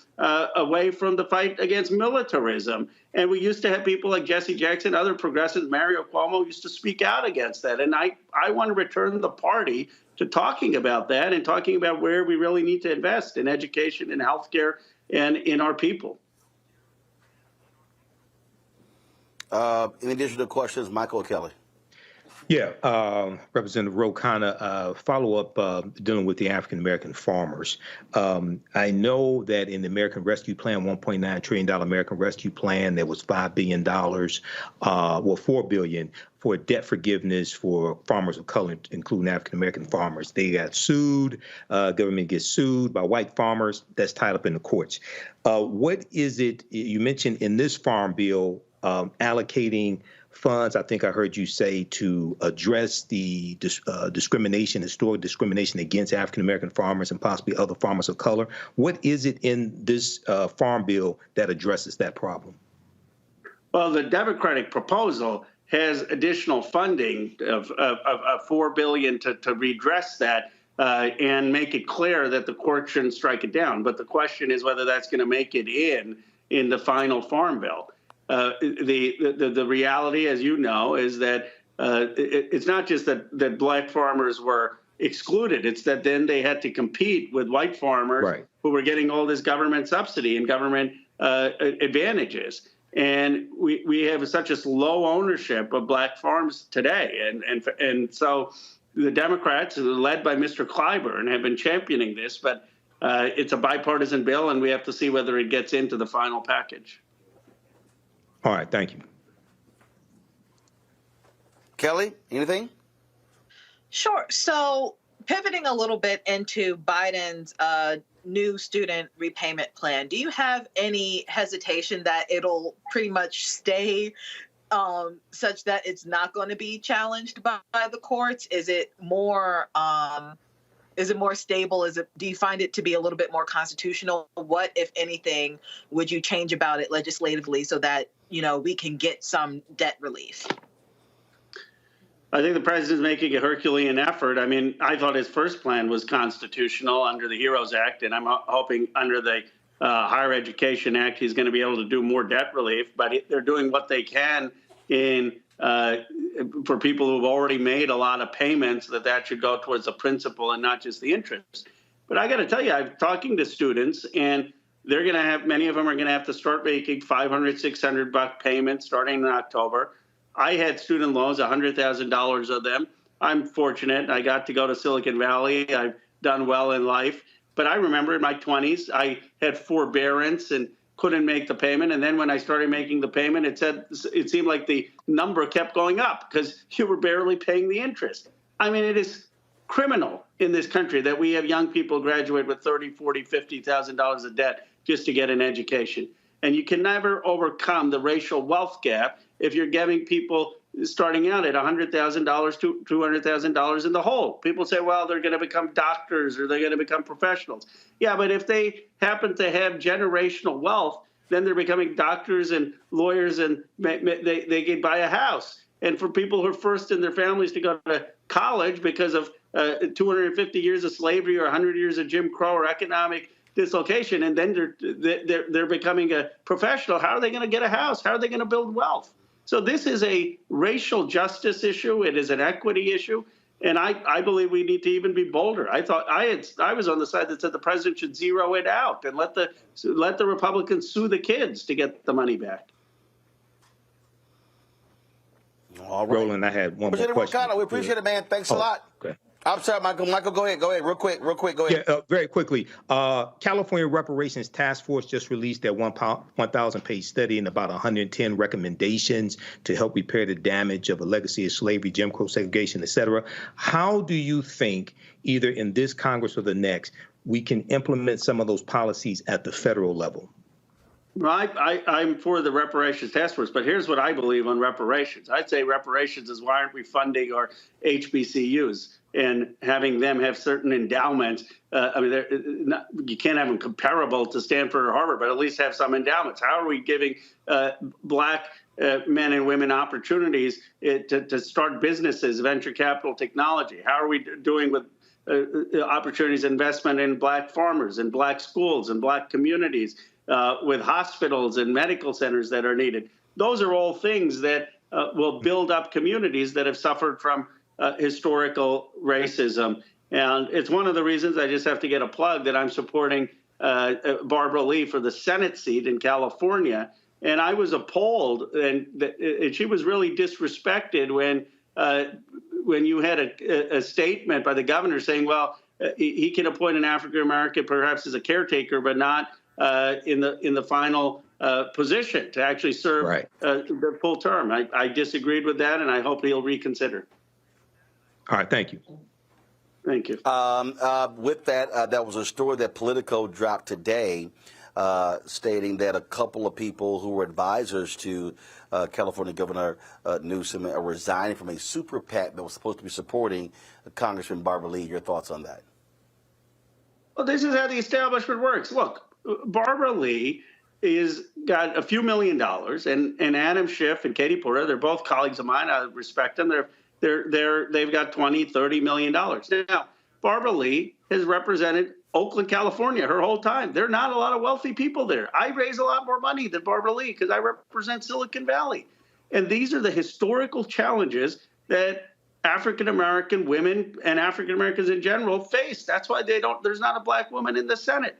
away from the fight against militarism. And we used to have people like Jesse Jackson, other progressives, Mario Cuomo used to speak out against that. And I want to return the party to talking about that and talking about where we really need to invest in education and healthcare and in our people. Any additional questions, Michael or Kelly? Yeah, Representative Ro Khana, follow up dealing with the African-American farmers. I know that in the American Rescue Plan, $1.9 trillion American Rescue Plan, there was $5 billion, $4 billion for debt forgiveness for farmers of color, including African-American farmers. They got sued, government gets sued by white farmers. That's tied up in the courts. What is it, you mentioned in this farm bill, allocating funds, I think I heard you say, to address the discrimination, historic discrimination against African-American farmers and possibly other farmers of color. What is it in this farm bill that addresses that problem? Well, the Democratic proposal has additional funding of $4 billion to redress that and make it clear that the court shouldn't strike it down. But the question is whether that's going to make it in the final farm bill. The reality, as you know, is that it's not just that black farmers were excluded. It's that then they had to compete with white farmers who were getting all this government subsidy and government advantages. And we have such a low ownership of black farms today. And so the Democrats, led by Mr. Clyburn, have been championing this. But it's a bipartisan bill, and we have to see whether it gets into the final package. All right, thank you. Kelly, anything? Sure. So pivoting a little bit into Biden's new student repayment plan, do you have any hesitation that it'll pretty much stay such that it's not going to be challenged by the courts? Is it more stable? Do you find it to be a little bit more constitutional? What, if anything, would you change about it legislatively so that, we can get some debt relief? I think the president's making a Herculean effort. I mean, I thought his first plan was constitutional under the HEROES Act, and I'm hoping under the Higher Education Act he's going to be able to do more debt relief. But they're doing what they can for people who've already made a lot of payments, that should go towards the principal and not just the interest. But I got to tell you, I'm talking to students, and they're going to have, many of them are going to have to start making $500, $600 payments starting in October. I had student loans, $100,000 of them. I'm fortunate. I got to go to Silicon Valley. I've done well in life. But I remember in my 20s, I had forbearance and couldn't make the payment. And then when I started making the payment, it seemed like the number kept going up because you were barely paying the interest. I mean, it is criminal in this country that we have young people graduate with $30,000, $40,000, $50,000 of debt just to get an education. And you can never overcome the racial wealth gap if you're giving people starting out at $100,000 to $200,000 in the hole. People say, well, they're going to become doctors or they're going to become professionals. Yeah, but if they happen to have generational wealth, then they're becoming doctors and lawyers, and they can buy a house. And for people who are first in their families to go to college because of 250 years of slavery or 100 years of Jim Crow or economic dislocation, and then they're becoming a professional, how are they going to get a house? How are they going to build wealth? So this is a racial justice issue. It is an equity issue. And I believe we need to even be bolder. I thought I was on the side that said the president should zero it out and let the Republicans sue the kids to get the money back. All right. Roland, I had one more Representative Ro question. Khana, we appreciate it, man. Thanks a lot. Okay. I'm sorry, Michael. Michael, go ahead. Go ahead. Real quick. Go ahead. Yeah, very quickly. California Reparations Task Force just released their 1,000-page study and about 110 recommendations to help repair the damage of a legacy of slavery, Jim Crow segregation, et cetera. How do you think, either in this Congress or the next, we can implement some of those policies at the federal level? Well, I'm for the reparations task force, but here's what I believe on reparations. I'd say reparations is why aren't we funding our HBCUs and having them have certain endowments? You can't have them comparable to Stanford or Harvard, but at least have some endowments. How are we giving black men and women opportunities to start businesses, venture capital, technology? How are we doing with opportunities, investment in black farmers and black schools and black communities? With hospitals and medical centers that are needed. Those are all things that will build up communities that have suffered from historical racism. And it's one of the reasons, I just have to get a plug, that I'm supporting Barbara Lee for the Senate seat in California. And I was appalled, and she was really disrespected when you had a statement by the governor saying, well, he can appoint an African American perhaps as a caretaker, but not in the final position to actually serve the full term. I disagreed with that, and I hope he'll reconsider. All right, thank you. Thank you. With that, that was a story that Politico dropped today, stating that a couple of people who were advisors to California Governor Newsom are resigning from a super PAC that was supposed to be supporting Congressman Barbara Lee. Your thoughts on that? Well, this is how the establishment works. Look, Barbara Lee got a few $1 million, and Adam Schiff and Katie Porter, they're both colleagues of mine. I respect them. They've got $20-30 million. Now, Barbara Lee has represented Oakland, California, her whole time. There are not a lot of wealthy people there. I raise a lot more money than Barbara Lee because I represent Silicon Valley, and these are the historical challenges that African-American women and African-Americans in general face. That's why there's not a black woman in the Senate.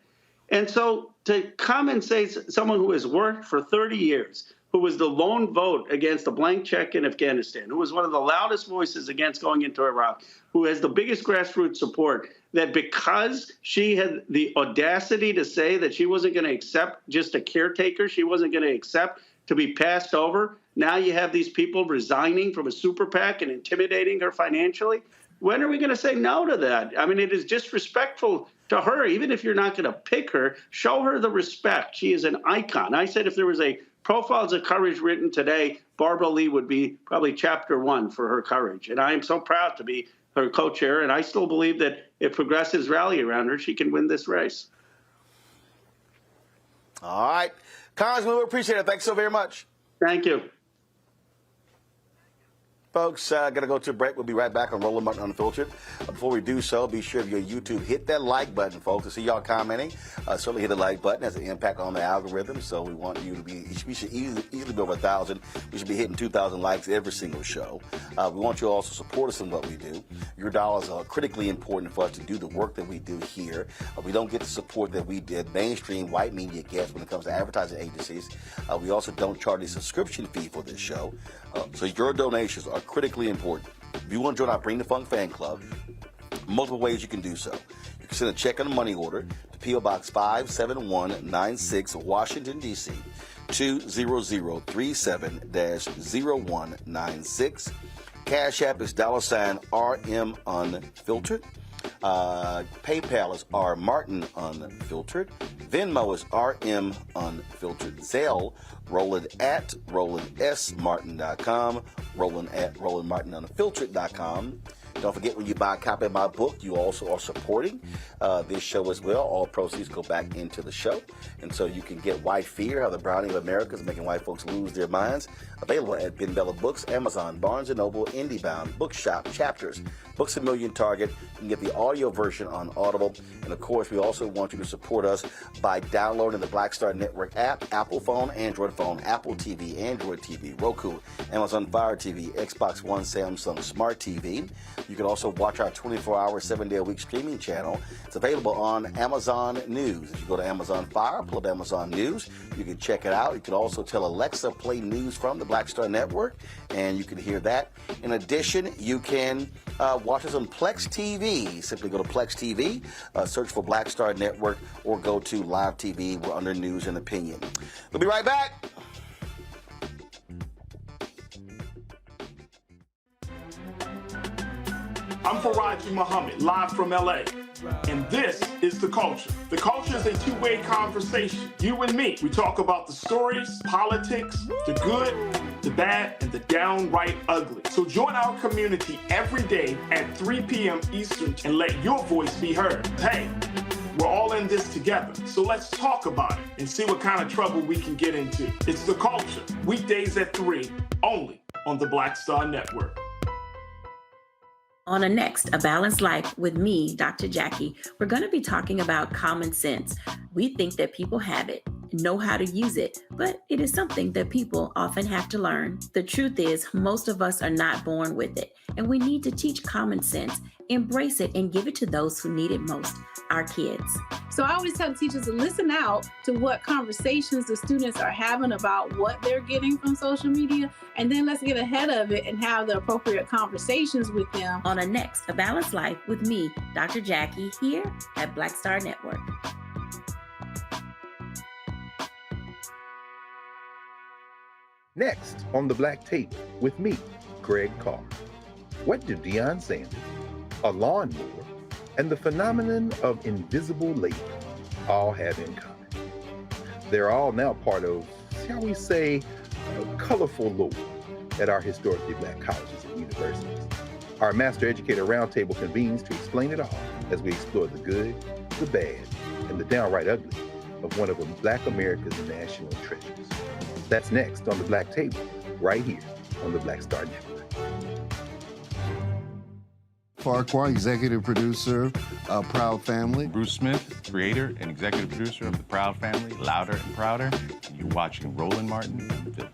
And so to come and say someone who has worked for 30 years, who was the lone vote against a blank check in Afghanistan, who was one of the loudest voices against going into Iraq, who has the biggest grassroots support, that because she had the audacity to say that she wasn't going to accept just a caretaker, she wasn't going to accept to be passed over, now you have these people resigning from a super PAC and intimidating her financially. When are we going to say no to that? I mean, it is disrespectful to her. Even if you're not going to pick her, show her the respect. She is an icon. I said if there was a Profiles of Courage written today, Barbara Lee would be probably chapter 1 for her courage. And I am so proud to be her co-chair. And I still believe that if progressives rally around her, she can win this race. All right. Congressman, we appreciate it. Thanks so very much. Thank you. Folks, got to go to a break. We'll be right back on Roland Martin Unfiltered. Before we do so, be sure of your YouTube, hit that like button, folks. I see y'all commenting. Certainly hit the like button. It has an impact on the algorithm. So we want you to be, we should easily be over 1,000. We should be hitting 2,000 likes every single show. We want you to also support us in what we do. Your dollars are critically important for us to do the work that we do here. We don't get the support that we did mainstream white media gets when it comes to advertising agencies. We also don't charge a subscription fee for this show. So your donations are critically important. If you want to join our Bring the Funk fan club, multiple ways you can do so. You can send a check on a money order to P.O. Box 57196, Washington, D.C., 20037-0196. Cash App is $RM Unfiltered. PayPal is R Martin Unfiltered. Venmo is RM Unfiltered. Zelle, Roland at RolandSMartin.com. Roland at RolandMartinUnfiltered.com. Don't forget, when you buy a copy of my book, you also are supporting this show as well. All proceeds go back into the show. And so you can get White Fear, How the Browning of America is Making White Folks Lose Their Minds. Available at Ben Bella Books, Amazon, Barnes & Noble, IndieBound, Bookshop, Chapters, Books A Million Target. You can get the audio version on Audible. And of course, we also want you to support us by downloading the Black Star Network app, Apple phone, Android phone, Apple TV, Android TV, Roku, Amazon Fire TV, Xbox One, Samsung Smart TV. You can also watch our 24-hour, 7-day-a-week streaming channel. It's available on Amazon News. If you go to Amazon Fire, pull up Amazon News, you can check it out. You can also tell Alexa, play news from the Black Star Network, and you can hear that. In addition, you can watch us on Plex TV. Simply go to Plex TV, search for Black Star Network, or go to Live TV. We're under News and Opinion. We'll be right back. I'm Faraji Muhammad, live from LA. And this is The Culture. The Culture is a two-way conversation. You and me. We talk about the stories, politics, the good, the bad, and the downright ugly. So join our community every day at 3 p.m. Eastern and let your voice be heard. Hey, we're all in this together. So let's talk about it and see what kind of trouble we can get into. It's The Culture. Weekdays at 3, only on the Black Star Network. On a next, A Balanced Life with me, Dr. Jackie, we're going to be talking about common sense. We think that people have it, know how to use it, but it is something that people often have to learn. The truth is, most of us are not born with it, and we need to teach common sense, embrace it, and give it to those who need it most, our kids. So I always tell teachers to listen out to what conversations the students are having about what they're getting from social media, and then let's get ahead of it and have the appropriate conversations with them. On a next, A Balanced Life with me, Dr. Jackie, here at Black Star Network. Next on the Black Tape with me, Greg Carr. What do Deion Sanders, a lawnmower, and the phenomenon of invisible labor all have in common? They're all now part of, shall we say, a colorful lore at our historically Black colleges and universities. Our Master Educator Roundtable convenes to explain it all as we explore the good, the bad, and the downright ugly of one of Black America's national treasures. That's next on the Black Table, right here on the Black Star Network. Farquhar, executive producer of Proud Family. Bruce Smith, creator and executive producer of The Proud Family, Louder and Prouder. And you're watching Roland Martin Unfiltered.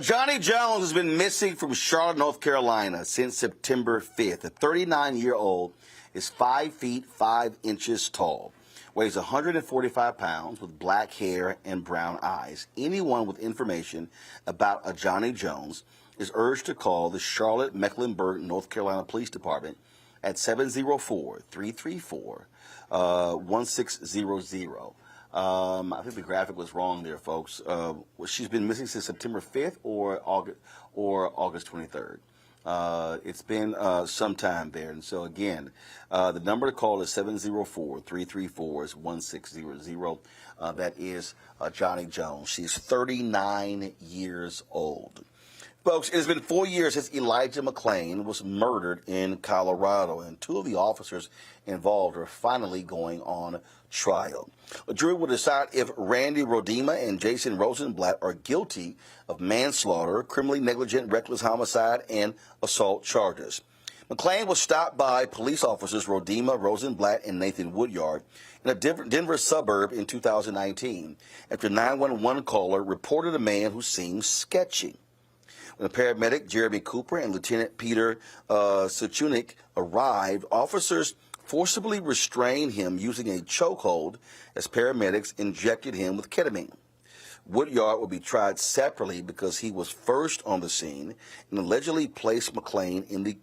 Johnny Jones has been missing from Charlotte, North Carolina since September 5th. The 39-year-old is 5 feet 5 inches tall, weighs 145 pounds, with black hair and brown eyes. Anyone with information about a Johnny Jones is urged to call the Charlotte Mecklenburg, North Carolina Police Department at 704-334-1600. I think the graphic was wrong there, folks. She's been missing since September 5th or August 23rd. It's been some time there. And so, again, the number to call is 704-334-1600. That is Johnny Jones. She's 39 years old. Folks, it has been 4 years since Elijah McClain was murdered in Colorado, and two of the officers involved are finally going on trial. A jury will decide if Randy Rodema and Jason Rosenblatt are guilty of manslaughter, criminally negligent, reckless homicide, and assault charges. McClain was stopped by police officers Rodema, Rosenblatt, and Nathan Woodyard in a Denver suburb in 2019 after a 911 caller reported a man who seemed sketchy. When the paramedic Jeremy Cooper and Lieutenant Peter Suchunik arrived, officers forcibly restrained him using a chokehold as paramedics injected him with ketamine. Woodyard will be tried separately because he was first on the scene and allegedly placed McClain in the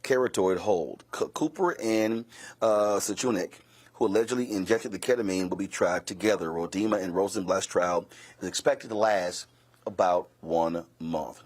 carotid hold. Cooper and Suchunik, who allegedly injected the ketamine, will be tried together. Rodema and Rosenblatt's trial is expected to last about 1 month.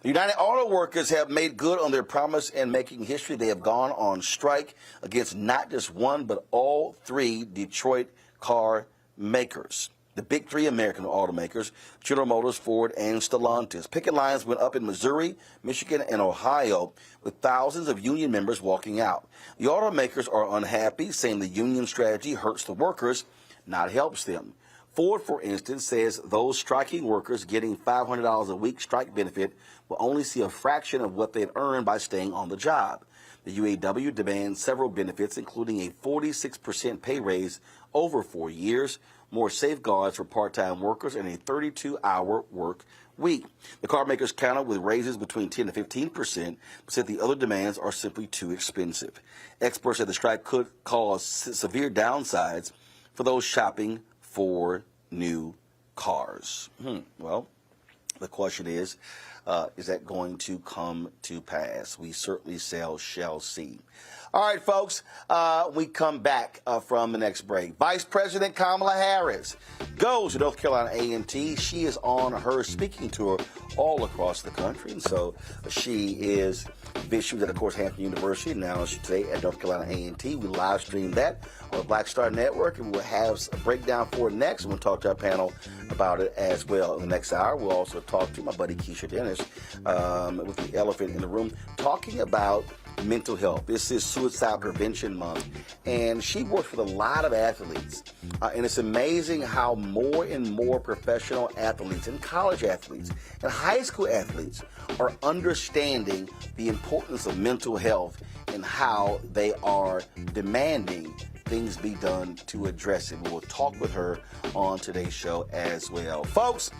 The United Auto Workers have made good on their promise and making history. They have gone on strike against not just one, but all three Detroit car makers. The big three American automakers, General Motors, Ford, and Stellantis. Picket lines went up in Missouri, Michigan, and Ohio, with thousands of union members walking out. The automakers are unhappy, saying the union strategy hurts the workers, not helps them. Ford, for instance, says those striking workers getting $500 a week strike benefit will only see a fraction of what they'd earn by staying on the job. The UAW demands several benefits, including a 46% pay raise over 4 years, more safeguards for part-time workers, and a 32-hour work week. The car makers countered with raises between 10 to 15%, but said the other demands are simply too expensive. Experts said the strike could cause severe downsides for those shopping for new cars. Well, the question is that going to come to pass? We certainly shall see. All right, folks, we come back from the next break. Vice President Kamala Harris goes to North Carolina A&T. She is on her speaking tour all across the country. And so she was at, of course, Hampton University. Now she's today at North Carolina A&T. We live stream that on the Black Star Network, and we'll have a breakdown for it next. And we'll talk to our panel about it as well. In the next hour, we'll also talk to my buddy Keisha Dennis with the elephant in the room, talking about mental health. This is Suicide Prevention Month, and she works with a lot of athletes. And it's amazing how more and more professional athletes and college athletes and high school athletes are understanding the importance of mental health and how they are demanding things be done to address it. We'll talk with her on today's show as well. Folks,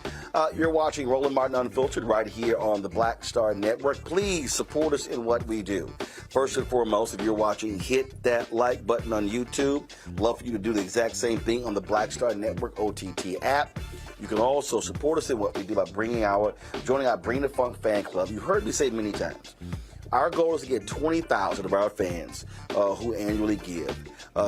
you're watching Roland Martin Unfiltered right here on the Black Star Network. Please support us in what we do. First and foremost, if you're watching, hit that like button on YouTube. Love for you to do the exact same thing on the Black Star Network OTT app. You can also support us in what we do by joining our Bring the Funk fan club. You heard me say many times, our goal is to get 20,000 of our fans who annually give,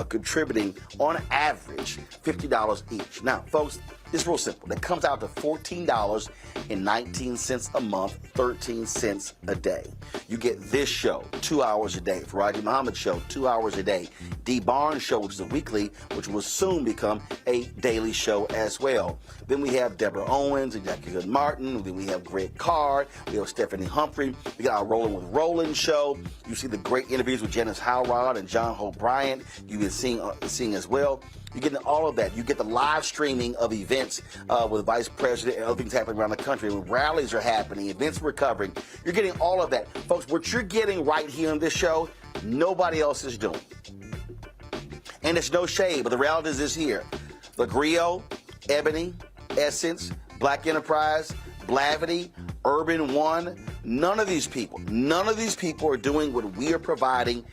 contributing on average $50 each. Now, folks, it's real simple. That comes out to $14.19 a month, 13 cents a day. You get this show 2 hours a day. Faraji Muhammad show 2 hours a day. D. Barnes show, which is a weekly, which will soon become a daily show as well. Then we have Deborah Owens and Jackie Hood Martin. Then we have Greg Carr. We have Stephanie Humphrey. We got our Rolling with Roland show. You see the great interviews with Janice Howrod and John Hope Bryant. You've been seeing as well. You're getting all of that. You get the live streaming of events with Vice President and other things happening around the country. When rallies are happening, events are recovering. You're getting all of that. Folks, what you're getting right here on this show, nobody else is doing. And it's no shade, but the reality is this here. The Griot, Ebony, Essence, Black Enterprise, Blavity, Urban One, none of these people are doing what we are providing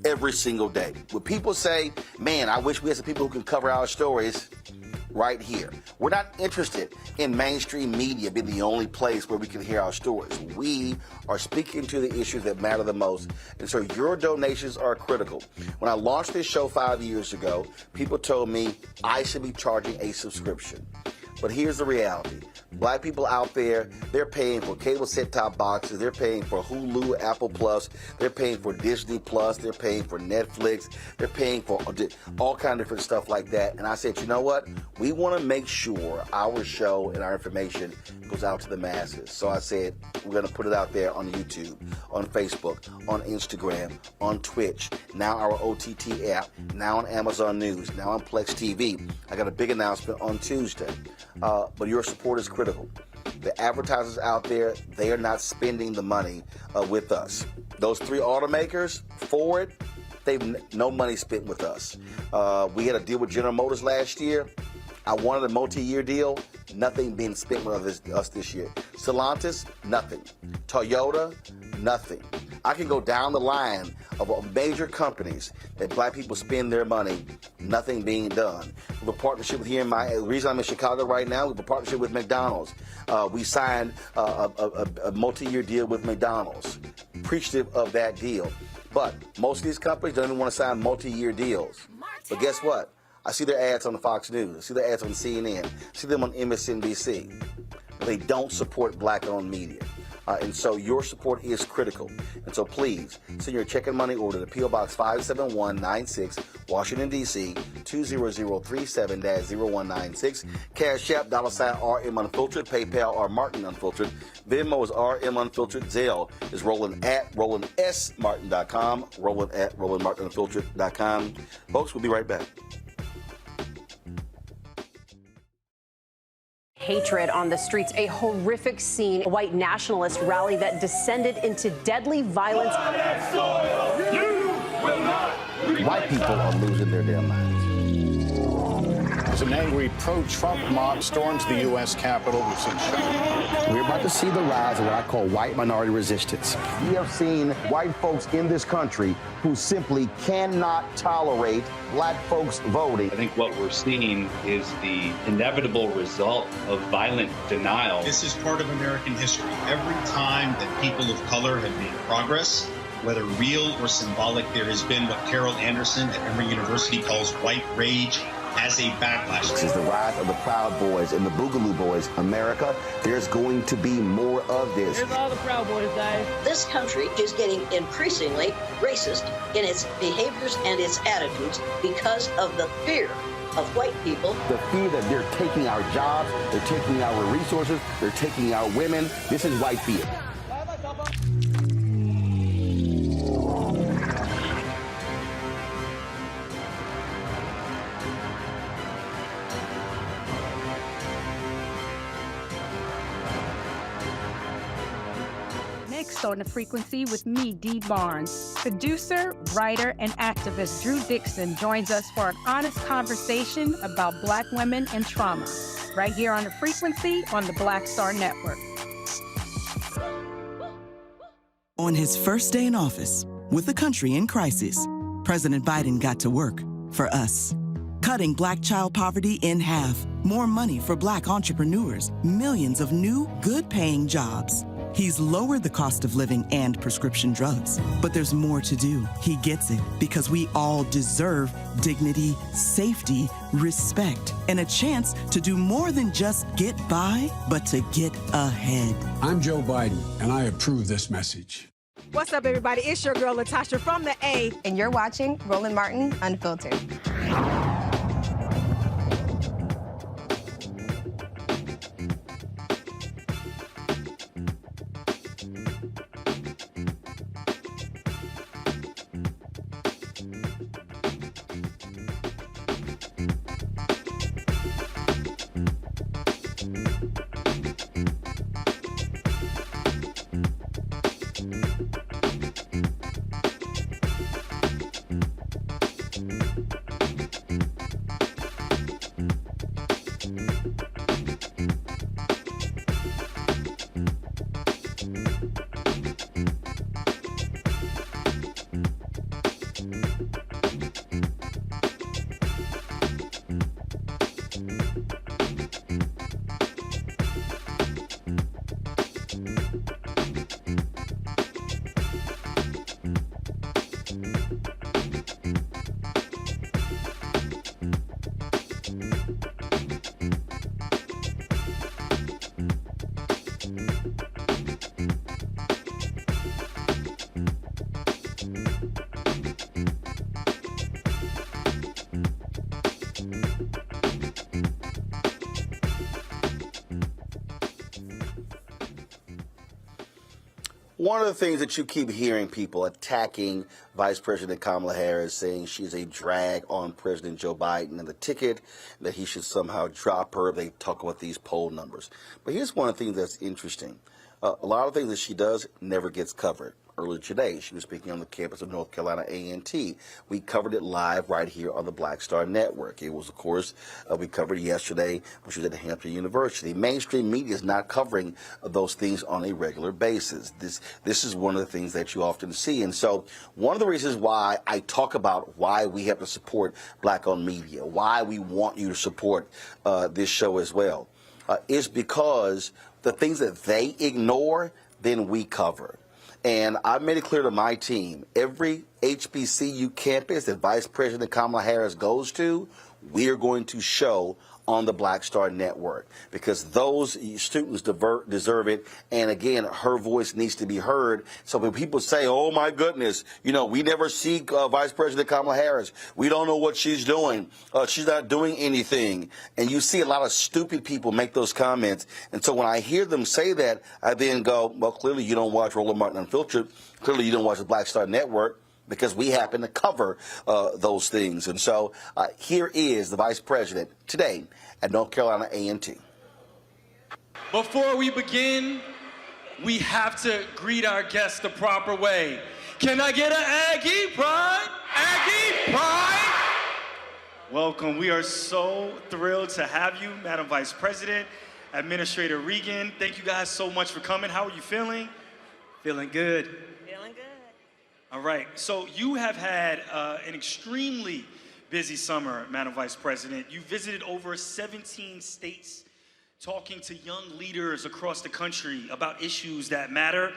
every single day. When people say, man, I wish we had some people who can cover our stories, right here. We're not interested in mainstream media being the only place where we can hear our stories. We are speaking to the issues that matter the most, and so your donations are critical. When I launched this show 5 years ago, people told me I should be charging a subscription. But here's the reality. Black people out there, they're paying for cable set-top boxes. They're paying for Hulu, Apple Plus. They're paying for Disney Plus. They're paying for Netflix. They're paying for all kinds of different stuff like that. And I said, you know what? We want to make sure our show and our information goes out to the masses. So I said, we're going to put it out there on YouTube, on Facebook, on Instagram, on Twitch, now our OTT app, now on Amazon News, now on Plex TV. I got a big announcement on Tuesday. But your support is critical. The advertisers out there, they are not spending the money with us. Those three automakers, Ford, they've no money spent with us. We had a deal with General Motors last year. I wanted a multi-year deal. Nothing being spent with us this year. Stellantis, nothing. Toyota, nothing. I can go down the line of major companies that black people spend their money, nothing being done. We have a partnership here the reason I'm in Chicago right now, we have a partnership with McDonald's. We signed a multi-year deal with McDonald's. Appreciative of that deal. But most of these companies don't even want to sign multi-year deals. But guess what? I see their ads on the Fox News. I see their ads on CNN. I see them on MSNBC. But they don't support black-owned media. And so your support is critical. And so please send your check and money order to P.O. Box 57196, Washington, D.C. 20037-0196. Cash App, $RM Unfiltered. PayPal or Martin Unfiltered. Venmo is RM Unfiltered. Zelle is Roland at RolandSMartin.com. Roland at RolandMartinUnfiltered.com. Folks, we'll be right back. Hatred on the streets, a horrific scene, a white nationalist rally that descended into deadly violence. White people are losing their damn minds. As an angry pro-Trump mob storms the U.S. Capitol, we've seen shooting. We're about to see the rise of what I call white minority resistance. We have seen white folks in this country who simply cannot tolerate black folks voting. I think what we're seeing is the inevitable result of violent denial. This is part of American history. Every time that people of color have made progress, whether real or symbolic, there has been what Carol Anderson at Emory University calls white rage as a backlash. This is the rise of the Proud Boys and the Boogaloo Boys. America, there's going to be more of this. Here's all the Proud Boys, Dave. This country is getting increasingly racist in its behaviors and its attitudes because of the fear of white people. The fear that they're taking our jobs, they're taking our resources, they're taking our women. This is white fear. Next on The Frequency with me, Dee Barnes. Producer, writer, and activist Drew Dixon joins us for an honest conversation about Black women and trauma, right here on The Frequency on the Black Star Network. On his first day in office, with the country in crisis, President Biden got to work for us. Cutting Black child poverty in half, more money for Black entrepreneurs, millions of new, good-paying jobs. He's lowered the cost of living and prescription drugs. But there's more to do. He gets it because we all deserve dignity, safety, respect, and a chance to do more than just get by, but to get ahead. I'm Joe Biden, and I approve this message. What's up, everybody? It's your girl, Latasha from the A. And you're watching Roland Martin Unfiltered. One of the things that you keep hearing people attacking Vice President Kamala Harris, saying she's a drag on President Joe Biden and the ticket, that he should somehow drop her. They talk about these poll numbers. But here's one of the things that's interesting. A lot of things that she does never gets covered. Earlier today, she was speaking on the campus of North Carolina A&T. We covered it live right here on the Black Star Network. It was, of course, we covered yesterday when she was at Hampton University. Mainstream media is not covering those things on a regular basis. This is one of the things that you often see. And so one of the reasons why I talk about why we have to support Black-owned media, why we want you to support this show as well, is because the things that they ignore, then we cover. And I've made it clear to my team, every HBCU campus that Vice President Kamala Harris goes to, we are going to show on the Black Star Network, because those students deserve it. And again, her voice needs to be heard. So when people say, oh my goodness, you know, we never see Vice President Kamala Harris, we don't know what she's doing, she's not doing anything. And you see a lot of stupid people make those comments. And so when I hear them say that, I then go, well, clearly you don't watch Roland Martin Unfiltered. Clearly you don't watch the Black Star Network, because we happen to cover those things. And so here is the Vice President today at North Carolina A&T. Before we begin, we have to greet our guests the proper way. Can I get an Aggie Pride? Aggie Pride! Welcome. We are so thrilled to have you, Madam Vice President, Administrator Regan. Thank you guys so much for coming. How are you feeling? Feeling good. Feeling good. All right, so you have had an extremely busy summer, Madam Vice President. You visited over 17 states, talking to young leaders across the country about issues that matter.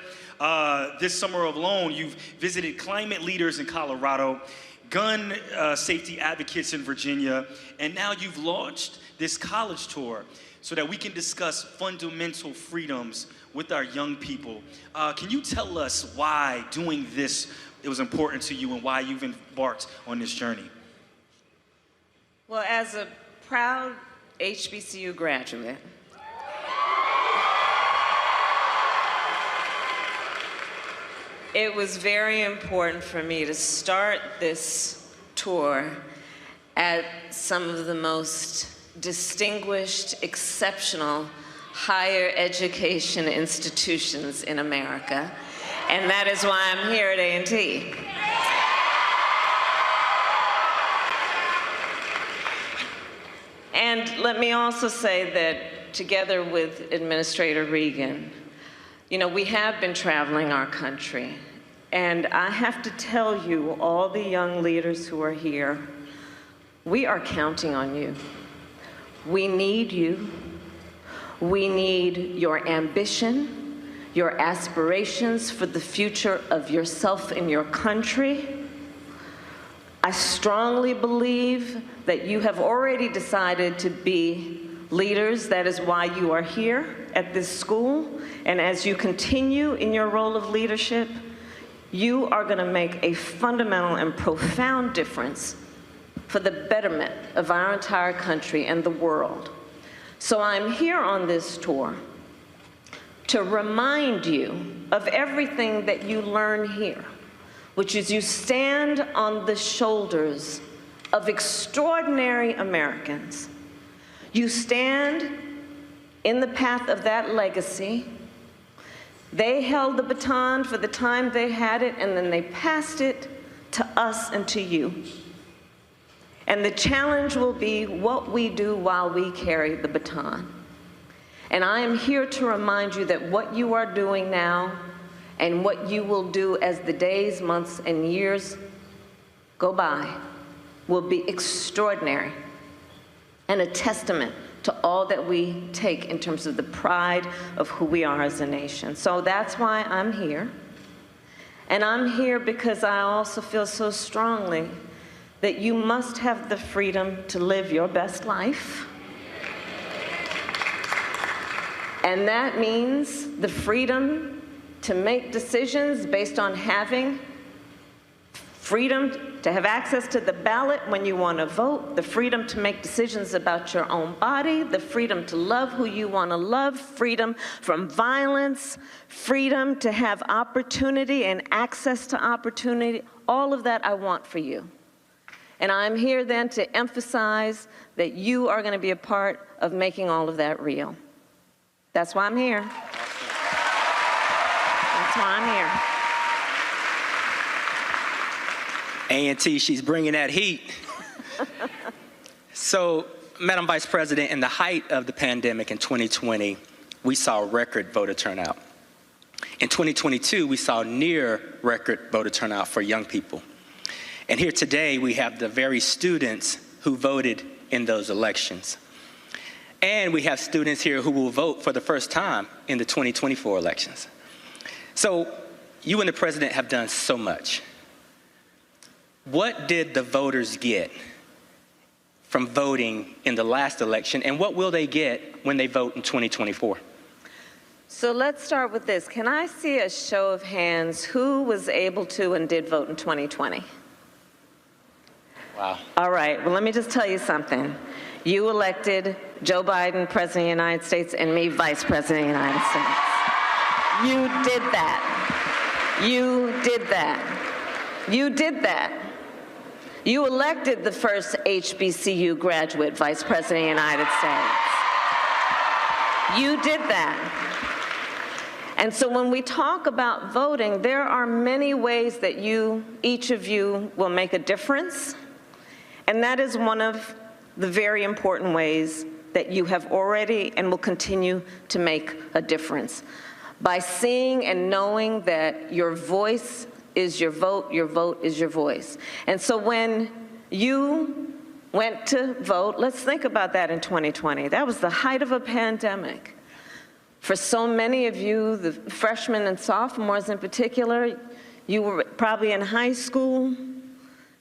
This summer alone, you've visited climate leaders in Colorado, gun safety advocates in Virginia, and now you've launched this college tour so that we can discuss fundamental freedoms with our young people. Can you tell us why doing this it was important to you and why you've embarked on this journey? Well, as a proud HBCU graduate, it was very important for me to start this tour at some of the most distinguished, exceptional higher education institutions in America, and that is why I'm here at A&T. And let me also say that together with Administrator Regan, you know, we have been traveling our country, and I have to tell you, all the young leaders who are here, we are counting on you. We need you. We need your ambition, your aspirations for the future of yourself and your country. I strongly believe that you have already decided to be leaders. That is why you are here at this school. And as you continue in your role of leadership, you are going to make a fundamental and profound difference for the betterment of our entire country and the world. So I'm here on this tour to remind you of everything that you learn here, which is you stand on the shoulders of extraordinary Americans. You stand in the path of that legacy. They held the baton for the time they had it, and then they passed it to us and to you. And the challenge will be what we do while we carry the baton. And I am here to remind you that what you are doing now and what you will do as the days, months, and years go by will be extraordinary and a testament to all that we take in terms of the pride of who we are as a nation. So that's why I'm here. And I'm here because I also feel so strongly that you must have the freedom to live your best life. And that means the freedom to make decisions based on having freedom to have access to the ballot when you want to vote, the freedom to make decisions about your own body, the freedom to love who you want to love, freedom from violence, freedom to have opportunity and access to opportunity. All of that I want for you. And I'm here then to emphasize that you are going to be a part of making all of that real. That's why I'm here. That's why I'm here. A&T, she's bringing that heat. So, Madam Vice President, in the height of the pandemic in 2020, we saw record voter turnout. In 2022, we saw near record voter turnout for young people. And here today, we have the very students who voted in those elections. And we have students here who will vote for the first time in the 2024 elections. So you and the president have done so much. What did the voters get from voting in the last election, and what will they get when they vote in 2024? So let's start with this. Can I see a show of hands who was able to and did vote in 2020? Wow. All right, well, let me just tell you something. You elected Joe Biden, President of the United States, and me, Vice President of the United States. You did that. You did that. You did that. You elected the first HBCU graduate Vice President of the United States. You did that. And so when we talk about voting, there are many ways that each of you will make a difference. And that is one of the very important ways that you have already and will continue to make a difference. By seeing and knowing that your voice is your vote is your voice. And so when you went to vote, let's think about that in 2020. That was the height of a pandemic. For so many of you, the freshmen and sophomores in particular, you were probably in high school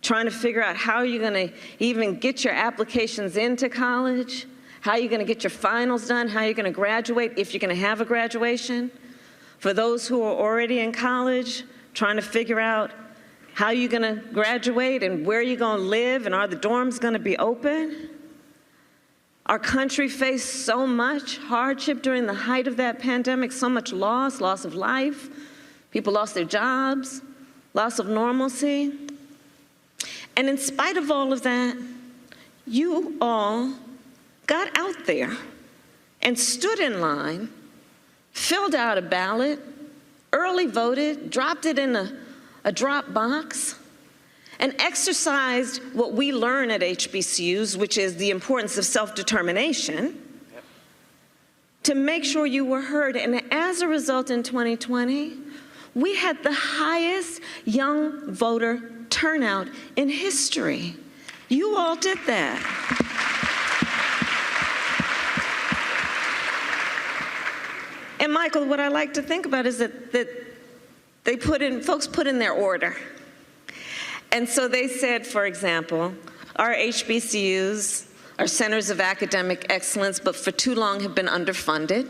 trying to figure out how you're going to even get your applications into college, how you're going to get your finals done, how you're going to graduate, if you're going to have a graduation. For those who are already in college, trying to figure out how you're going to graduate and where you're going to live and are the dorms going to be open. Our country faced so much hardship during the height of that pandemic, so much loss of life. People lost their jobs, loss of normalcy. And in spite of all of that, you all got out there and stood in line, filled out a ballot, early voted, dropped it in a drop box, and exercised what we learn at HBCUs, which is the importance of self-determination, to make sure you were heard. And as a result, in 2020, we had the highest young voter turnout in history. You all did that. And Michael, what I like to think about is that folks put in their order. And so they said, for example, our HBCUs are centers of academic excellence, but for too long have been underfunded.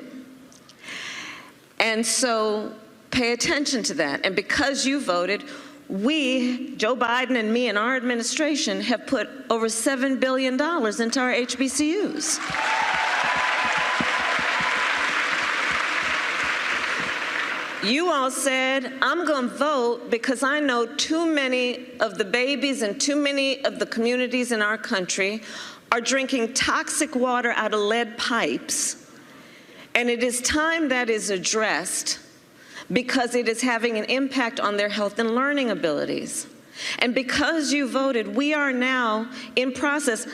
And so pay attention to that. And because you voted, we, Joe Biden and me and our administration, have put over $7 billion into our HBCUs. You all said, I'm going to vote because I know too many of the babies and too many of the communities in our country are drinking toxic water out of lead pipes. And it is time that is addressed because it is having an impact on their health and learning abilities. And because you voted, we are now in process,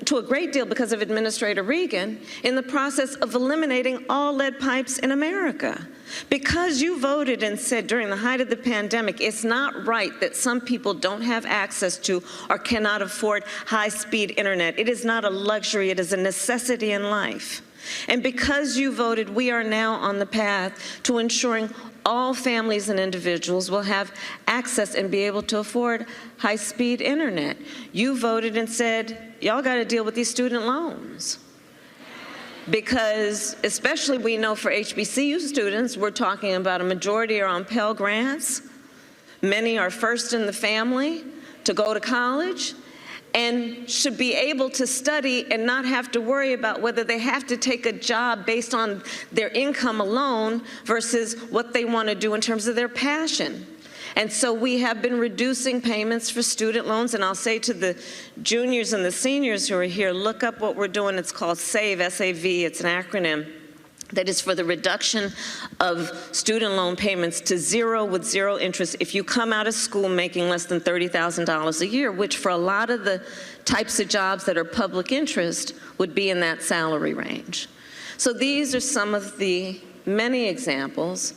to a great deal because of Administrator Regan, in the process of eliminating all lead pipes in America. Because you voted and said during the height of the pandemic, it's not right that some people don't have access to or cannot afford high-speed internet. It is not a luxury, it is a necessity in life. And because you voted, we are now on the path to ensuring all families and individuals will have access and be able to afford high-speed internet. You voted and said, y'all got to deal with these student loans. Because especially we know for HBCU students, we're talking about a majority are on Pell Grants. Many are first in the family to go to college and should be able to study and not have to worry about whether they have to take a job based on their income alone versus what they want to do in terms of their passion. And so we have been reducing payments for student loans, and I'll say to the juniors and the seniors who are here, look up what we're doing. It's called SAVE, S-A-V, it's an acronym that is for the reduction of student loan payments to zero with zero interest if you come out of school making less than $30,000 a year, which for a lot of the types of jobs that are public interest would be in that salary range. So these are some of the many examples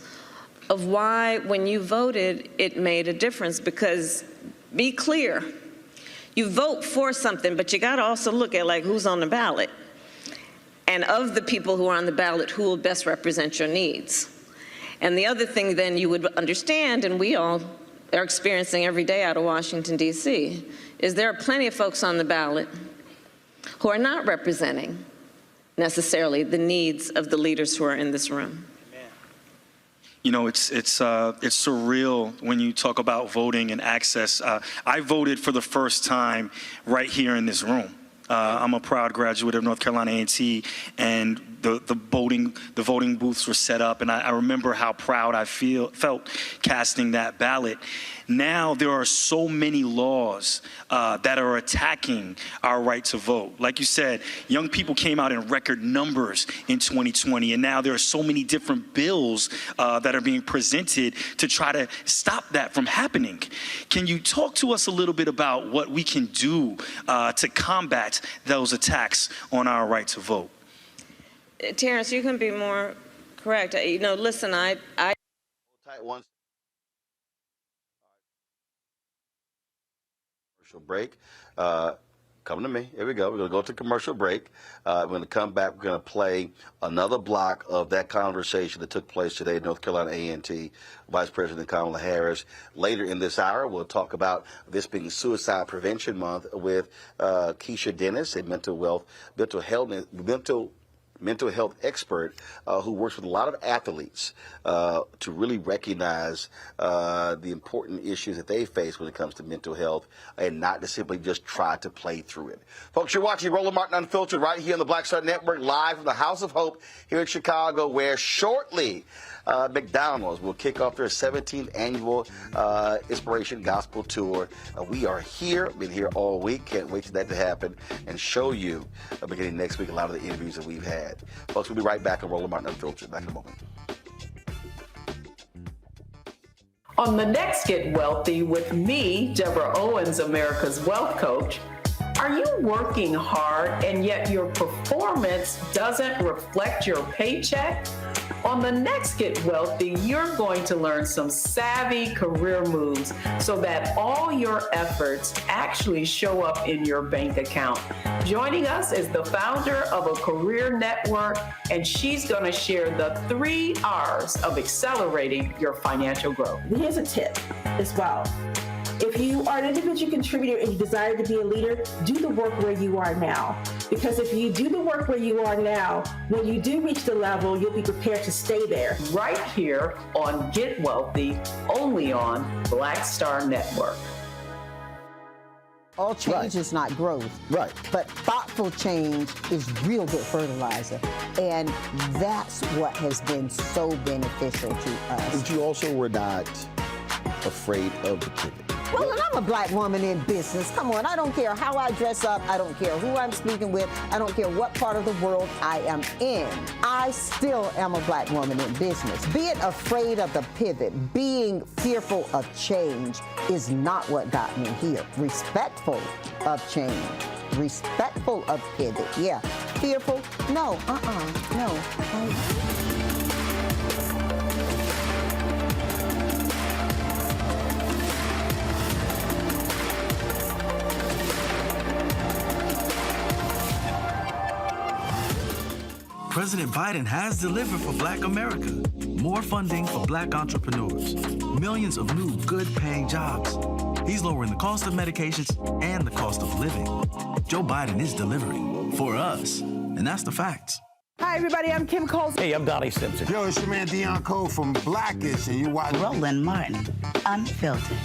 of why when you voted, it made a difference, because be clear, you vote for something, but you gotta also look at like who's on the ballot. And of the people who are on the ballot, who will best represent your needs. And the other thing then you would understand, and we all are experiencing every day out of Washington, D.C., is there are plenty of folks on the ballot who are not representing necessarily the needs of the leaders who are in this room. You know, it's surreal when you talk about voting and access. I voted for the first time right here in this room. I'm a proud graduate of North Carolina A&T, and the voting booths were set up, and I remember how proud I felt casting that ballot. Now there are so many laws that are attacking our right to vote. Like you said, young people came out in record numbers in 2020, and now there are so many different bills that are being presented to try to stop that from happening. Can you talk to us a little bit about what we can do to combat those attacks on our right to vote? Terrence, you can be more correct. You know, listen, I commercial break. Come to me. Here we go. We're going to go to commercial break. We're going to come back. We're going to play another block of that conversation that took place today at North Carolina A&T. Vice President Kamala Harris. Later in this hour, we'll talk about this being Suicide Prevention Month with Keisha Dennis, a mental health expert who works with a lot of athletes to really recognize the important issues that they face when it comes to mental health and not to simply just try to play through it. Folks, you're watching Roland Martin Unfiltered right here on the Black Star Network, live from the House of Hope here in Chicago, where shortly McDonald's will kick off their 17th annual Inspiration Gospel Tour. We are here, been here all week. Can't wait for that to happen and show you, beginning next week, a lot of the interviews that we've had. Folks, we'll be right back on Roland Martin Unfiltered. Back in a moment. On the next Get Wealthy with me, Deborah Owens, America's Wealth Coach, are you working hard and yet your performance doesn't reflect your paycheck? On the next Get Wealthy, you're going to learn some savvy career moves so that all your efforts actually show up in your bank account. Joining us is the founder of a career network, and she's going to share the 3 R's of accelerating your financial growth. Here's a tip as well. If you are an individual contributor and you desire to be a leader, do the work where you are now. Because if you do the work where you are now, when you do reach the level, you'll be prepared to stay there. Right here on Get Wealthy, only on Black Star Network. All change is not growth. Right. But thoughtful change is real good fertilizer. And that's what has been so beneficial to us. But you also were not afraid of the pivot. Well, and I'm a black woman in business. Come on, I don't care how I dress up. I don't care who I'm speaking with. I don't care what part of the world I am in. I still am a black woman in business. Being afraid of the pivot, being fearful of change is not what got me here. Respectful of change. Respectful of pivot, yeah. Fearful? No, no. President Biden has delivered for Black America. More funding for Black entrepreneurs. Millions of new good-paying jobs. He's lowering the cost of medications and the cost of living. Joe Biden is delivering for us, and that's the facts. Hi, everybody. I'm Kim Coles. Hey, I'm Donnie Simpson. Yo, it's your man Deion Cole from Blackish, and you watch Roland Martin Unfiltered.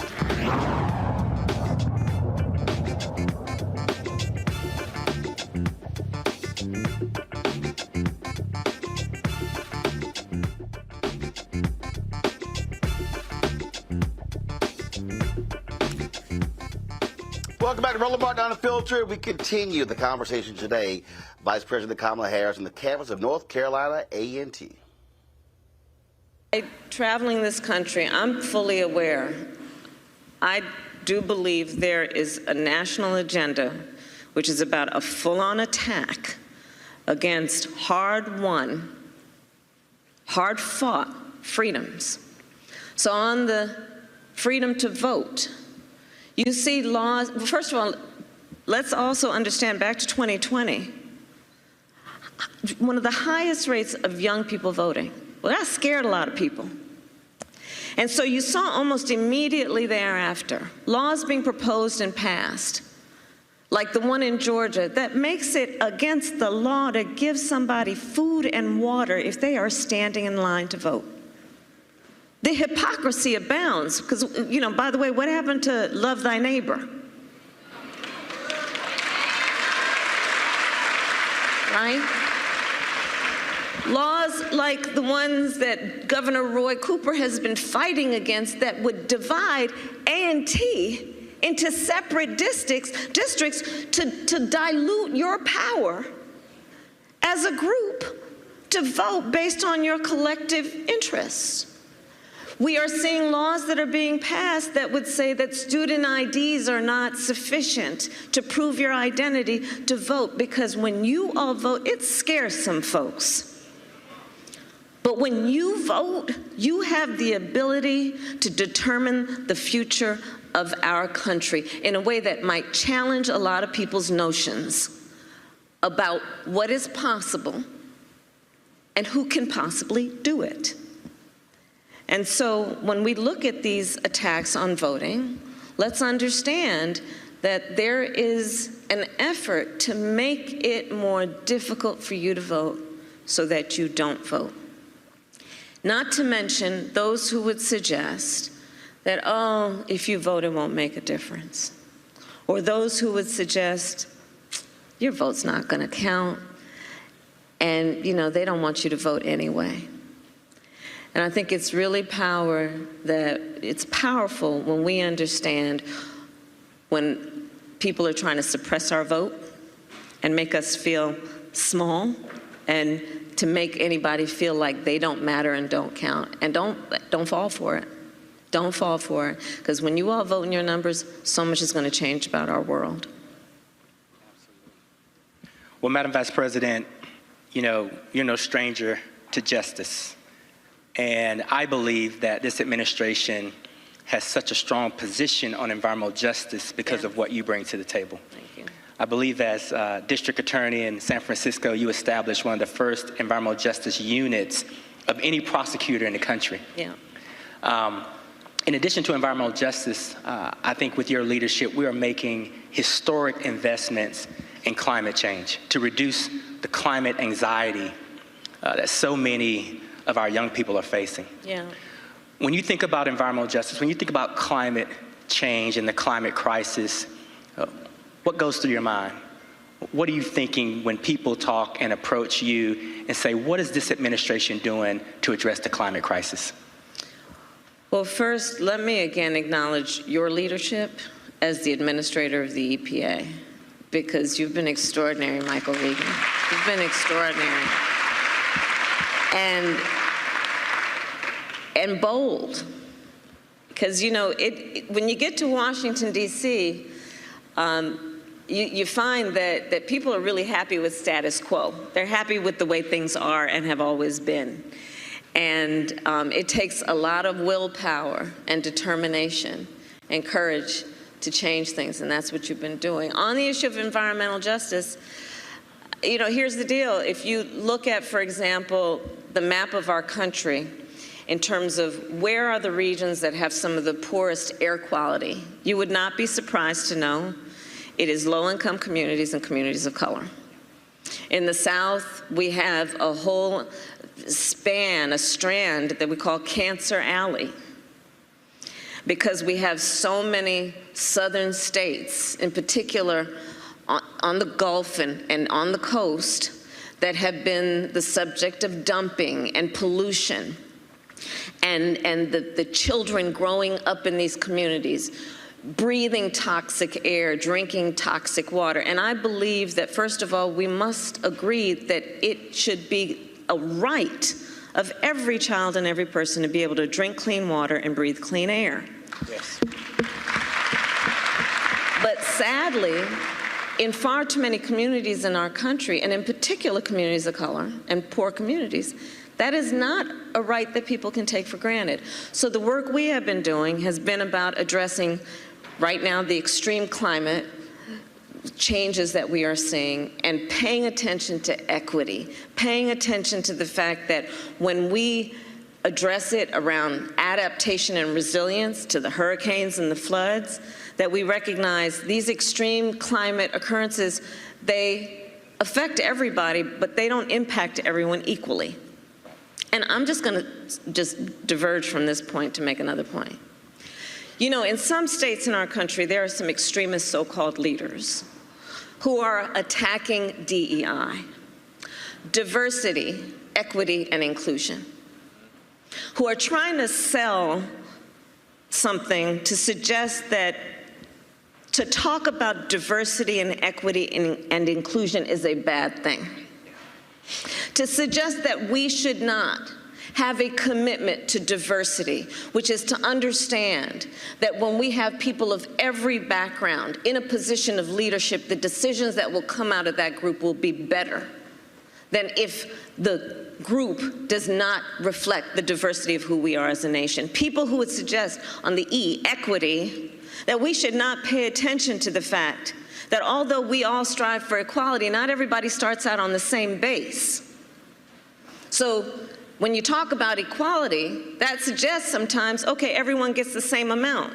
Welcome back to Roland Martin Unfiltered. We continue the conversation today. Vice President Kamala Harris on the campus of North Carolina A&T. Traveling this country, I'm fully aware. I do believe there is a national agenda which is about a full-on attack against hard-won, hard-fought freedoms. So on the freedom to vote, you see laws. First of all, let's also understand back to 2020, one of the highest rates of young people voting. Well, that scared a lot of people. And so you saw almost immediately thereafter laws being proposed and passed like the one in Georgia, that makes it against the law to give somebody food and water if they are standing in line to vote. The hypocrisy abounds, because, you know, by the way, what happened to love thy neighbor? Right? Laws like the ones that Governor Roy Cooper has been fighting against that would divide A&T into separate districts to dilute your power as a group to vote based on your collective interests. We are seeing laws that are being passed that would say that student IDs are not sufficient to prove your identity to vote, because when you all vote, it scares some folks. But when you vote, you have the ability to determine the future of our country in a way that might challenge a lot of people's notions about what is possible and who can possibly do it. And so when we look at these attacks on voting, let's understand that there is an effort to make it more difficult for you to vote so that you don't vote. Not to mention those who would suggest that, oh, if you vote, it won't make a difference. Or those who would suggest, your vote's not going to count, and, you know, they don't want you to vote anyway. And I think it's really it's powerful when we understand when people are trying to suppress our vote and make us feel small and to make anybody feel like they don't matter and don't count. And don't fall for it. Don't fall for it. Because when you all vote in your numbers, so much is going to change about our world. Well, Madam Vice President, you know, you're no stranger to justice. And I believe that this administration has such a strong position on environmental justice because of what you bring to the table. Thank you. I believe as district attorney in San Francisco, you established one of the first environmental justice units of any prosecutor in the country. Yeah. In addition to environmental justice, I think with your leadership, we are making historic investments in climate change to reduce the climate anxiety that so many of our young people are facing. Yeah. When you think about environmental justice, when you think about climate change and the climate crisis, what goes through your mind? What are you thinking when people talk and approach you and say, what is this administration doing to address the climate crisis? Well, first, let me again acknowledge your leadership as the administrator of the EPA, because you've been extraordinary, Michael Regan. You've been extraordinary. And bold, because, you know, when you get to Washington, D.C., you find that people are really happy with status quo. They're happy with the way things are and have always been. And it takes a lot of willpower and determination and courage to change things, and that's what you've been doing. On the issue of environmental justice, you know, here's the deal. If you look at, for example, the map of our country, in terms of where are the regions that have some of the poorest air quality, you would not be surprised to know it is low-income communities and communities of color. In the South, we have a whole span, a strand that we call Cancer Alley, because we have so many southern states, in particular on the Gulf and on the coast, that have been the subject of dumping and pollution. And the children growing up in these communities, breathing toxic air, drinking toxic water. And I believe that, first of all, we must agree that it should be a right of every child and every person to be able to drink clean water and breathe clean air. Yes. But sadly, in far too many communities in our country, and in particular communities of color and poor communities, that is not a right that people can take for granted. So the work we have been doing has been about addressing right now the extreme climate changes that we are seeing and paying attention to equity, paying attention to the fact that when we address it around adaptation and resilience to the hurricanes and the floods, that we recognize these extreme climate occurrences, they affect everybody, but they don't impact everyone equally. And I'm just going to diverge from this point to make another point. You know, in some states in our country, there are some extremist so-called leaders who are attacking DEI, diversity, equity, and inclusion, who are trying to sell something to suggest that to talk about diversity and equity and inclusion is a bad thing. To suggest that we should not have a commitment to diversity, which is to understand that when we have people of every background in a position of leadership, the decisions that will come out of that group will be better than if the group does not reflect the diversity of who we are as a nation. People who would suggest on the E, equity, that we should not pay attention to the fact that although we all strive for equality, not everybody starts out on the same base. So when you talk about equality, that suggests sometimes, okay, everyone gets the same amount.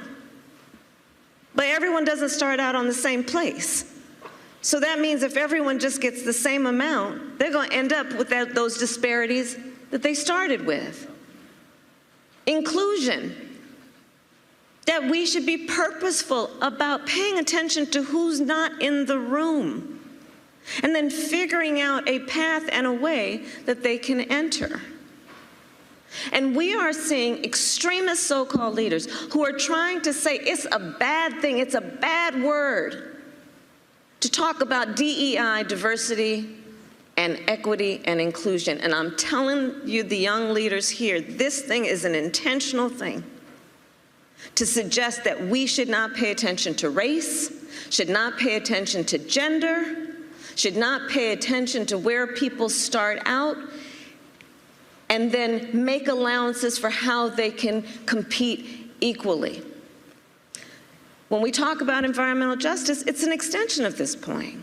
But everyone doesn't start out on the same place. So that means if everyone just gets the same amount, they're going to end up with those disparities that they started with. Inclusion. That we should be purposeful about paying attention to who's not in the room, and then figuring out a path and a way that they can enter. And we are seeing extremist so-called leaders who are trying to say it's a bad thing, it's a bad word to talk about DEI, diversity, and equity and inclusion. And I'm telling you, the young leaders here, this thing is an intentional thing to suggest that we should not pay attention to race, should not pay attention to gender, should not pay attention to where people start out, and then make allowances for how they can compete equally. When we talk about environmental justice, it's an extension of this point.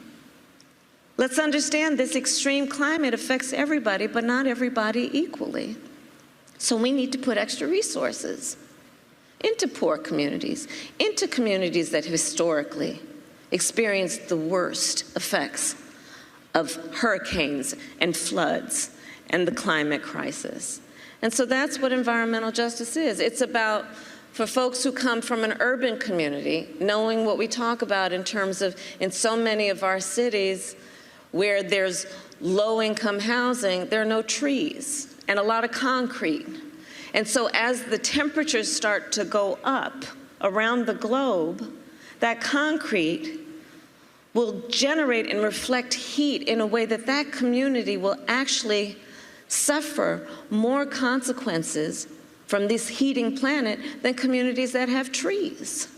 Let's understand this extreme climate affects everybody, but not everybody equally. So we need to put extra resources into poor communities, into communities that historically experienced the worst effects of hurricanes and floods and the climate crisis. And so that's what environmental justice is. It's about, for folks who come from an urban community, knowing what we talk about in terms of, in so many of our cities where there's low-income housing, there are no trees and a lot of concrete. And so as the temperatures start to go up around the globe, that concrete will generate and reflect heat in a way that that community will actually suffer more consequences from this heating planet than communities that have trees.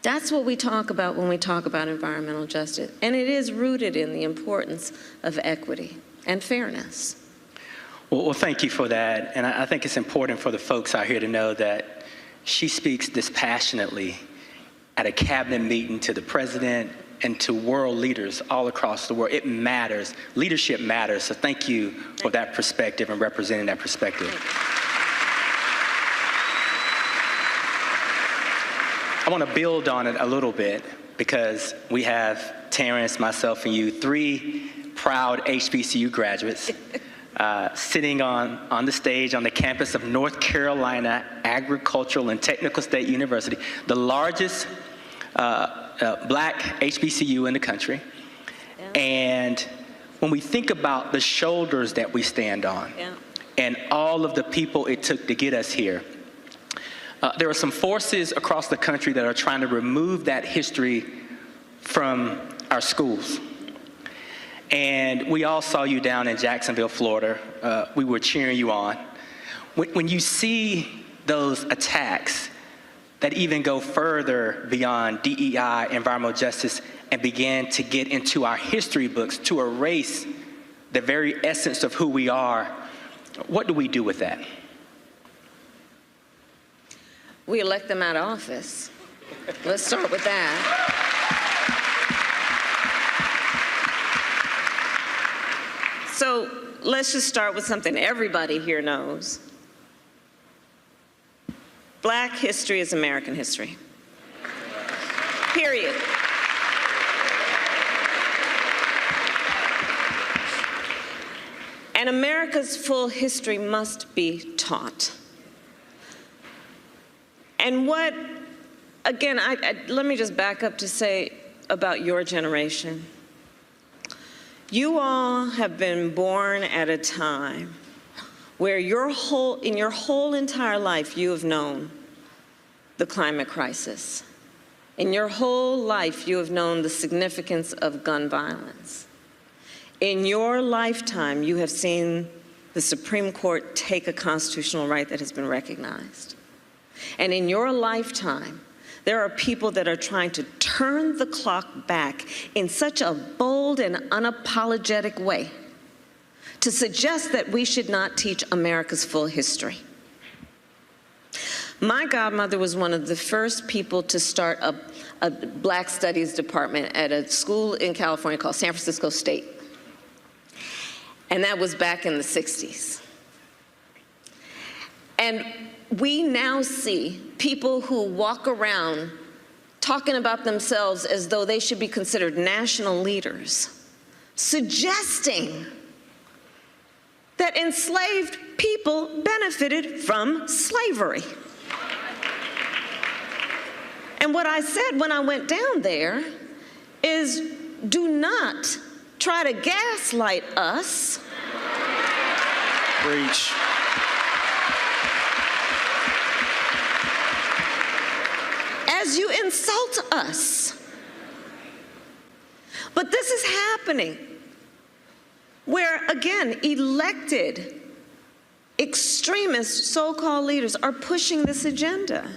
That's what we talk about when we talk about environmental justice. And it is rooted in the importance of equity and fairness. Well, thank you for that. And I think it's important for the folks out here to know that she speaks dispassionately at a cabinet meeting to the president and to world leaders all across the world. It matters. Leadership matters. So thank you for that perspective and representing that perspective. I want to build on it a little bit because we have Terrence, myself, and you, three proud HBCU graduates sitting on the stage on the campus of North Carolina Agricultural and Technical State University, the largest black HBCU in the country. Yeah. And when we think about the shoulders that we stand on, yeah, and all of the people it took to get us here, there are some forces across the country that are trying to remove that history from our schools. And we all saw you down in Jacksonville, Florida. We were cheering you on. When you see those attacks that even go further beyond DEI, environmental justice, and begin to get into our history books to erase the very essence of who we are, what do we do with that? We elect them out of office. Let's start with that. So let's just start with something everybody here knows. Black history is American history. Period. And America's full history must be taught. And what, again, let me just back up to say about your generation. You all have been born at a time where in your whole entire life, you have known the climate crisis. In your whole life, you have known the significance of gun violence. In your lifetime, you have seen the Supreme Court take a constitutional right that has been recognized. And in your lifetime, there are people that are trying to turn the clock back in such a bold and unapologetic way to suggest that we should not teach America's full history. My godmother was one of the first people to start a Black Studies department at a school in California called San Francisco State. And that was back in the 60s. And we now see people who walk around talking about themselves as though they should be considered national leaders, suggesting that enslaved people benefited from slavery. And what I said when I went down there is, do not try to gaslight us. Preach. As you insult us. But this is happening where, again, elected extremist so-called leaders are pushing this agenda.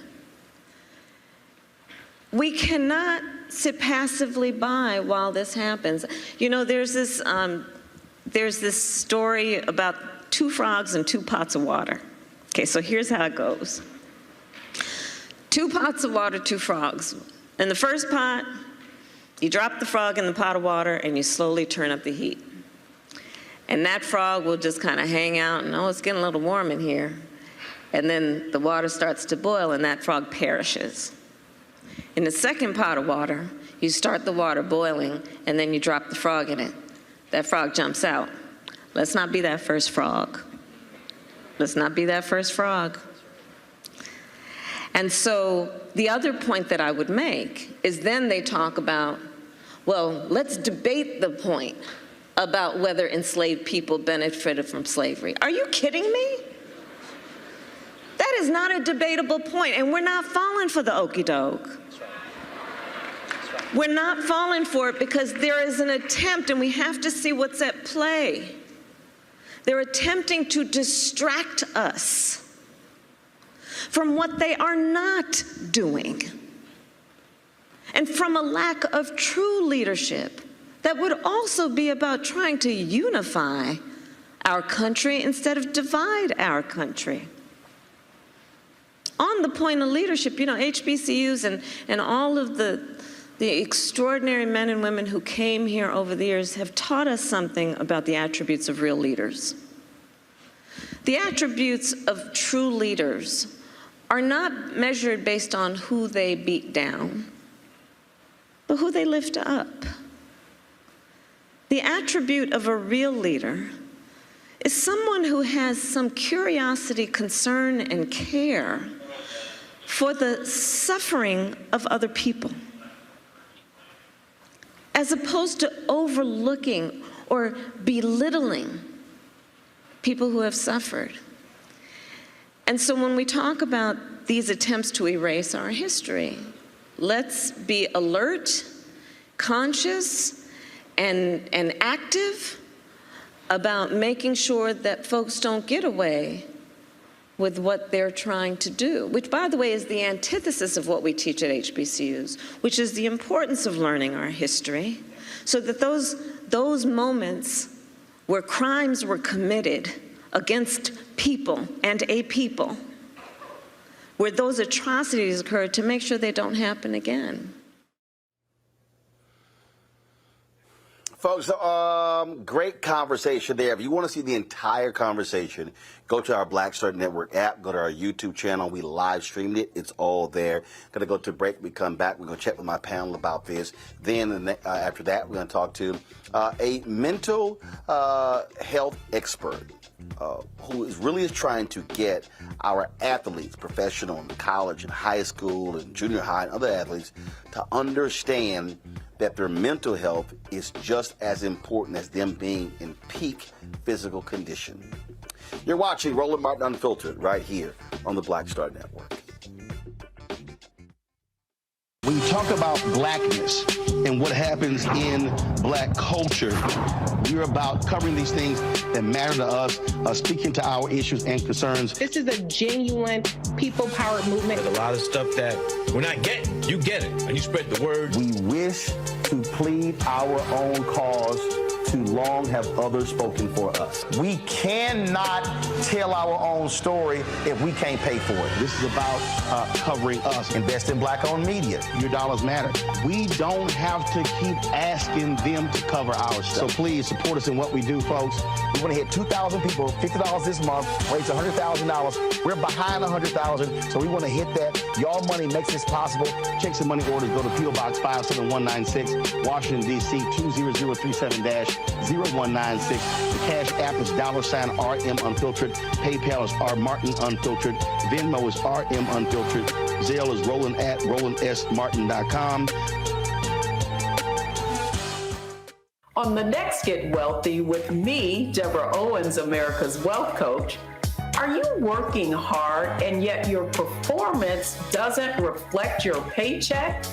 We cannot sit passively by while this happens. You know, there's this story about 2 frogs and 2 pots of water. Okay, so here's how it goes. 2 pots of water, 2 frogs. In the first pot, you drop the frog in the pot of water and you slowly turn up the heat. And that frog will just kind of hang out and, oh, it's getting a little warm in here. And then the water starts to boil and that frog perishes. In the second pot of water, you start the water boiling and then you drop the frog in it. That frog jumps out. Let's not be that first frog. Let's not be that first frog. And so the other point that I would make is then they talk about, well, let's debate the point about whether enslaved people benefited from slavery. Are you kidding me? That is not a debatable point, and we're not falling for the okie doke. We're not falling for it because there is an attempt, and we have to see what's at play. They're attempting to distract us from what they are not doing, and from a lack of true leadership that would also be about trying to unify our country instead of divide our country. On the point of leadership, you know, HBCUs and all of the extraordinary men and women who came here over the years have taught us something about the attributes of real leaders. The attributes of true leaders are not measured based on who they beat down, but who they lift up. The attribute of a real leader is someone who has some curiosity, concern, and care for the suffering of other people, as opposed to overlooking or belittling people who have suffered. And so when we talk about these attempts to erase our history, let's be alert, conscious, and active about making sure that folks don't get away with what they're trying to do, which, by the way, is the antithesis of what we teach at HBCUs, which is the importance of learning our history, so that those moments where crimes were committed against people and a people, where those atrocities occurred, to make sure they don't happen again. Folks, great conversation there. If you want to see the entire conversation, go to our Black Star Network app, go to our YouTube channel. We live streamed it. It's all there. Going to go to break. We come back. We're going to chat with my panel about this. Then after that, we're going to talk to a mental health expert who is trying to get our athletes, professional and college and high school and junior high and other athletes, to understand that their mental health is just as important as them being in peak physical condition. You're watching Roland Martin Unfiltered right here on the Black Star Network. When you talk about blackness and what happens in black culture, we're about covering these things that matter to us, speaking to our issues and concerns. This is a genuine people-powered movement. There's a lot of stuff that we're not getting. You get it, and you spread the word. We wish to plead our own cause. Too long have others spoken for us. We cannot tell our own story if we can't pay for it. This is about covering us. Invest in black-owned media. Your dollars matter. We don't have to keep asking them to cover our stuff. So please support us in what we do, folks. We want to hit 2,000 people, $50 this month, raise $100,000. We're behind $100,000, so we want to hit that. Y'all money makes this possible. Check some money orders. Go to P.O. Box 57196, Washington, D.C. 20037-0196. The Cash App is $RM Unfiltered. PayPal is R Martin Unfiltered. Venmo is RM Unfiltered. Zelle is Roland at RolandSMartin.com. On the next Get Wealthy with me, Deborah Owens, America's Wealth Coach, are you working hard and yet your performance doesn't reflect your paycheck?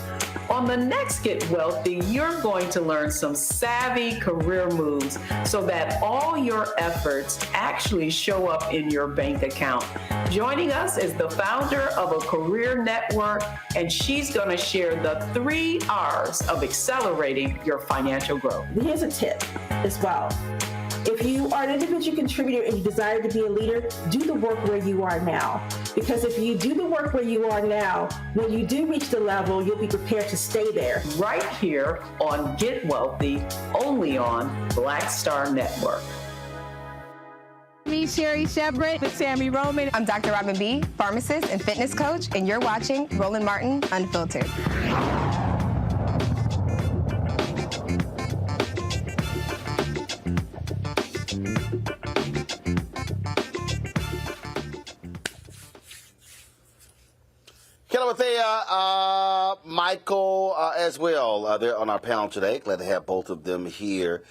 On the next Get Wealthy, you're going to learn some savvy career moves so that all your efforts actually show up in your bank account. Joining us is the founder of a career network, and she's going to share the 3 R's of accelerating your financial growth. Here's a tip as well. If you are an individual contributor and you desire to be a leader, do the work where you are now. Because if you do the work where you are now, when you do reach the level, you'll be prepared to stay there. Right here on Get Wealthy, only on Black Star Network. Me, Sherry Shepard with Sammy Roman. I'm Dr. Robin B., pharmacist and fitness coach, and you're watching Roland Martin Unfiltered. Michael as well. They're on our panel today. Glad to have both of them here.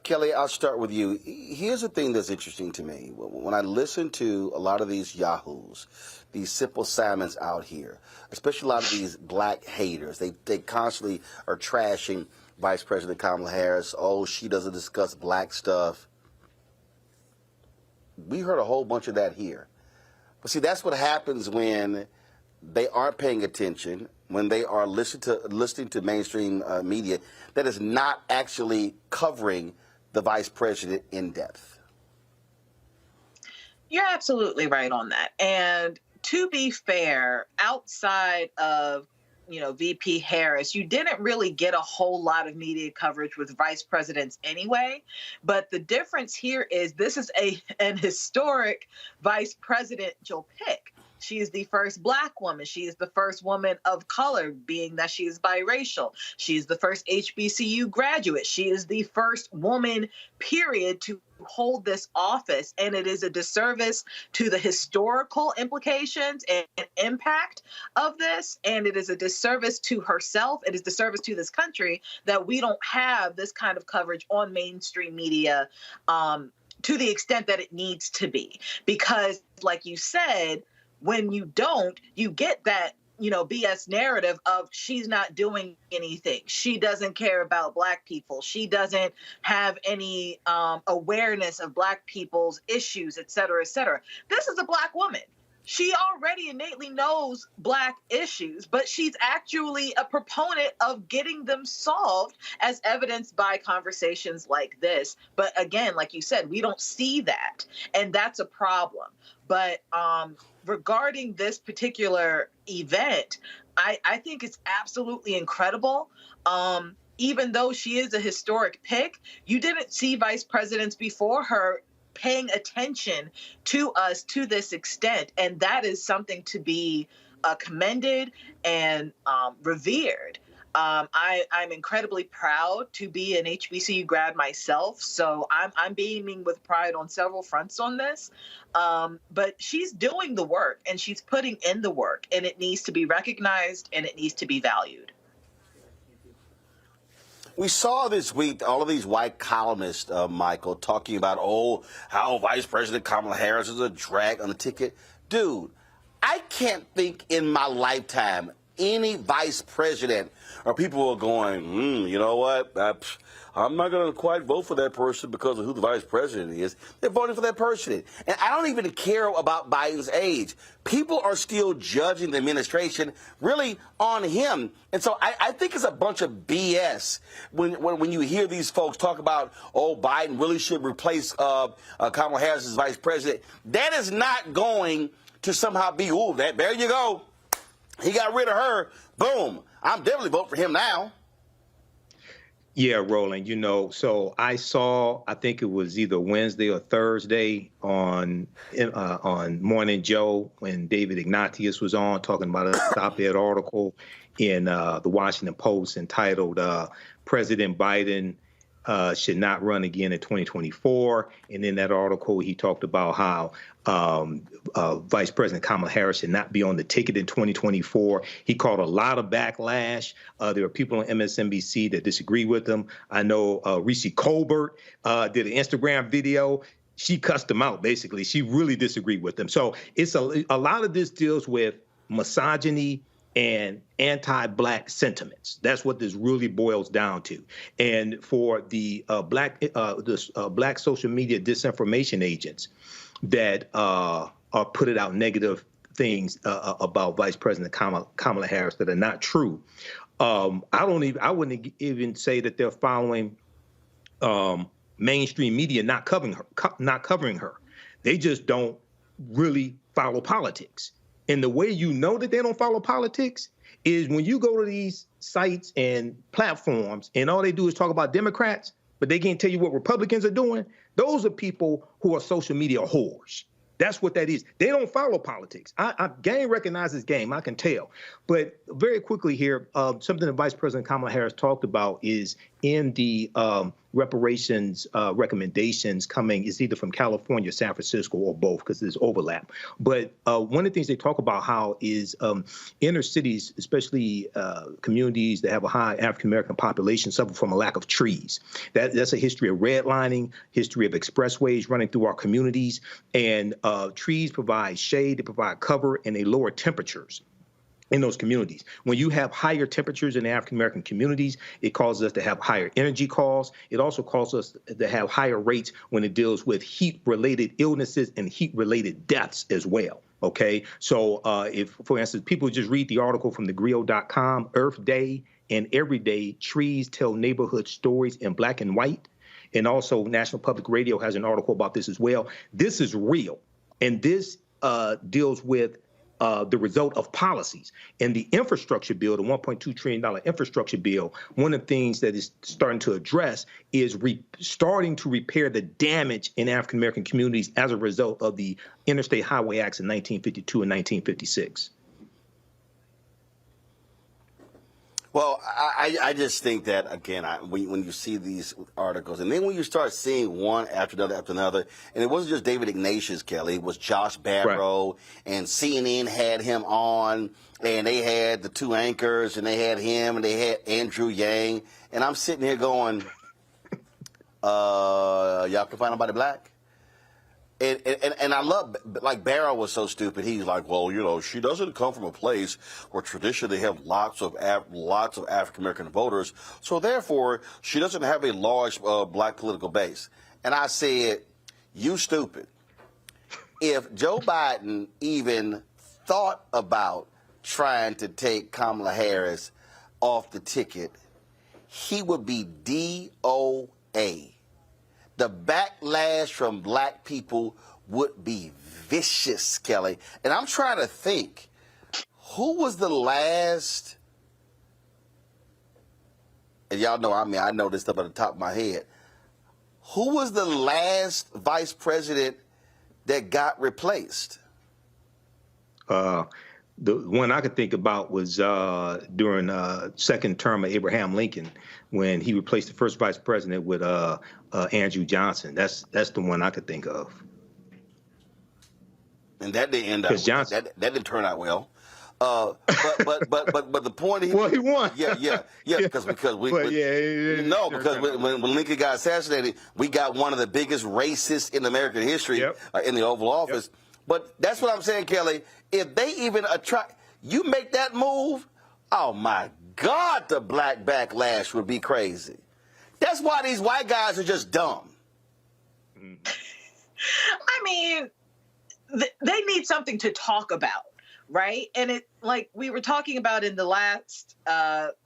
Kelly, I'll start with you. Here's the thing that's interesting to me. When I listen to a lot of these yahoos, these simple Simons out here, especially a lot of these black haters, they constantly are trashing Vice President Kamala Harris. Oh, she doesn't discuss black stuff. We heard a whole bunch of that here. But see, that's what happens when they aren't paying attention, when they are listening to mainstream media that is not actually covering the vice president in depth. You're absolutely right on that. And to be fair, outside of VP Harris, you didn't really get a whole lot of media coverage with vice presidents anyway. But the difference here is this is an historic vice presidential pick. She is the first Black woman. She is the first woman of color, being that she is biracial. She is the first HBCU graduate. She is the first woman, period, to hold this office. And it is a disservice to the historical implications and impact of this. And it is a disservice to herself. It is a disservice to this country that we don't have this kind of coverage on mainstream media to the extent that it needs to be. Because, like you said, when you don't, you get that, BS narrative of she's not doing anything. She doesn't care about Black people. She doesn't have any awareness of Black people's issues, et cetera, et cetera. This is a Black woman. She already innately knows Black issues, but she's actually a proponent of getting them solved, as evidenced by conversations like this. But again, like you said, we don't see that, and that's a problem. But regarding this particular event, I think it's absolutely incredible. even though she is a historic pick, you didn't see vice presidents before her paying attention to us to this extent. And that is something to be commended and revered. I'm incredibly proud to be an HBCU grad myself, so I'm beaming with pride on several fronts on this. But she's doing the work, and she's putting in the work, and it needs to be recognized, and it needs to be valued. We saw this week all of these white columnists, Michael, talking about, how Vice President Kamala Harris is a drag on the ticket. Dude, I can't think in my lifetime any vice president or people are going, you know what, I'm not going to quite vote for that person because of who the vice president is. They're voting for that person. And I don't even care about Biden's age. People are still judging the administration really on him. And so I think it's a bunch of BS when you hear these folks talk about, Biden really should replace Kamala Harris as vice president. That is not going to somehow be, there you go. He got rid of her. Boom. I'm definitely voting for him now. Yeah, Roland, so I think it was either Wednesday or Thursday on Morning Joe when David Ignatius was on talking about a op-ed article in the Washington Post entitled President Biden should not run again in 2024. And in that article, he talked about how Vice President Kamala Harris should not be on the ticket in 2024. He caught a lot of backlash. There are people on MSNBC that disagree with him. I know Reese Colbert did an Instagram video. She cussed him out, basically. She really disagreed with him. So it's a lot of this deals with misogyny and anti-Black sentiments. That's what this really boils down to. And for the Black social media disinformation agents that are putting out negative things about Vice President Kamala Harris that are not true, I wouldn't even say that they're following mainstream media not covering her. They just don't really follow politics. And the way you know that they don't follow politics is when you go to these sites and platforms and all they do is talk about Democrats, but they can't tell you what Republicans are doing. Those are people who are social media whores. That's what that is. They don't follow politics. Game recognizes game, I can tell. But very quickly here, something that Vice President Kamala Harris talked about is in the reparations recommendations coming is either from California, San Francisco, or both, because there's overlap. But one of the things they talk about how is inner cities, especially communities that have a high African-American population, suffer from a lack of trees. That's a history of redlining, history of expressways running through our communities. And trees provide shade, they provide cover, and they lower temperatures in those communities. When you have higher temperatures in the African-American communities, it causes us to have higher energy costs. It also causes us to have higher rates when it deals with heat-related illnesses and heat-related deaths as well. Okay, so if, for instance, people just read the article from thegrio.com, Earth Day and Every Day, Trees Tell Neighborhood Stories in Black and White. And also National Public Radio has an article about this as well. This is real. And this deals with the result of policies. And the infrastructure bill, the $1.2 trillion infrastructure bill, one of the things that is starting to address is starting to repair the damage in African-American communities as a result of the Interstate Highway Acts in 1952 and 1956. Well, I just think that, again, when you see these articles, and then when you start seeing one after another, and it wasn't just David Ignatius, Kelly, it was Josh Barrow, right. And CNN had him on, and they had the two anchors, and they had him, and they had Andrew Yang, and I'm sitting here going, y'all can find nobody black? And I love, like, Barrow was so stupid. He's like, well, you know, she doesn't come from a place where traditionally they have lots of African-American voters, so therefore she doesn't have a large black political base. And I said, you stupid. If Joe Biden even thought about trying to take Kamala Harris off the ticket, he would be DOA. The backlash from black people would be vicious, Kelly. And I'm trying to think, who was the last, and y'all know, I know this stuff at the top of my head. Who was the last vice president that got replaced? The one I could think about was during second term of Abraham Lincoln, when he replaced the first vice president with Andrew Johnson. That's the one I could think of. And that didn't end up. Johnson, that didn't turn out well. But the point is, well, he won. Yeah. Because when Lincoln got assassinated, we got one of the biggest racists in American history in the Oval Office. Yep. But that's what I'm saying, Kelly. If they even you make that move, oh my God, the black backlash would be crazy. That's why these white guys are just dumb. I mean, they need something to talk about, right? And it, like we were talking about in the last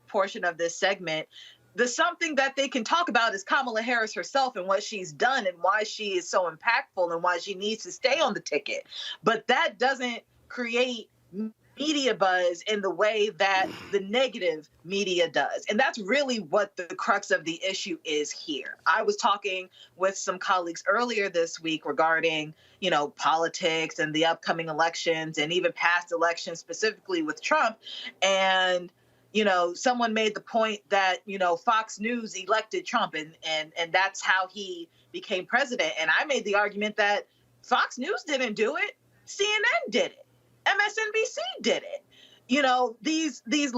portion of this segment, the something that they can talk about is Kamala Harris herself and what she's done and why she is so impactful and why she needs to stay on the ticket. But that doesn't create media buzz in the way that the negative media does. And that's really what the crux of the issue is here. I was talking with some colleagues earlier this week regarding, politics and the upcoming elections and even past elections, specifically with Trump. And, someone made the point that, Fox News elected Trump and that's how he became president. And I made the argument that Fox News didn't do it. CNN did it. MSNBC did it. These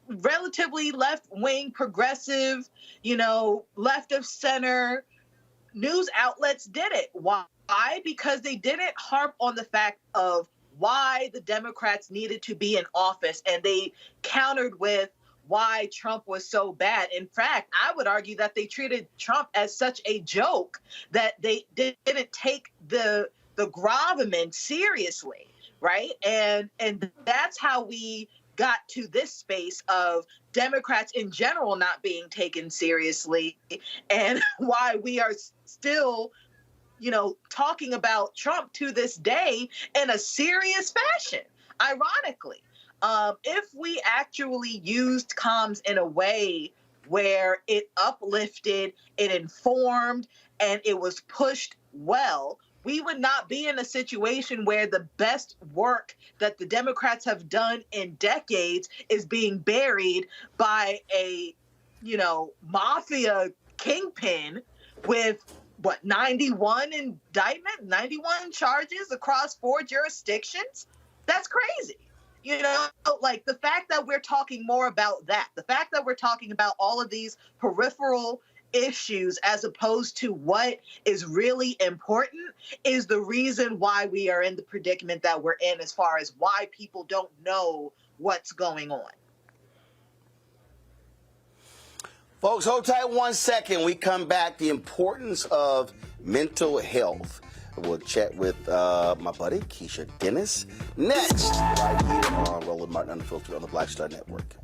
relatively left-wing, progressive, left of center news outlets did it. Why? Because they didn't harp on the fact of why the Democrats needed to be in office, and they countered with why Trump was so bad. In fact, I would argue that they treated Trump as such a joke that they didn't take the gravamen seriously. Right. And that's how we got to this space of Democrats in general not being taken seriously, and why we are still, talking about Trump to this day in a serious fashion. Ironically, if we actually used comms in a way where it uplifted, it informed, and it was pushed well, we would not be in a situation where the best work that the Democrats have done in decades is being buried by a, mafia kingpin with 91 indictment, 91 charges across 4 jurisdictions. That's crazy. Like the fact that we're talking more about that, the fact that we're talking about all of these peripheral issues as opposed to what is really important is the reason why we are in the predicament that we're in, as far as why people don't know what's going on. Folks, hold tight 1 second. We come back. The importance of mental health. We'll chat with my buddy Keisha Dennis next, right here on Roland Martin Unfiltered on the Black Star Network.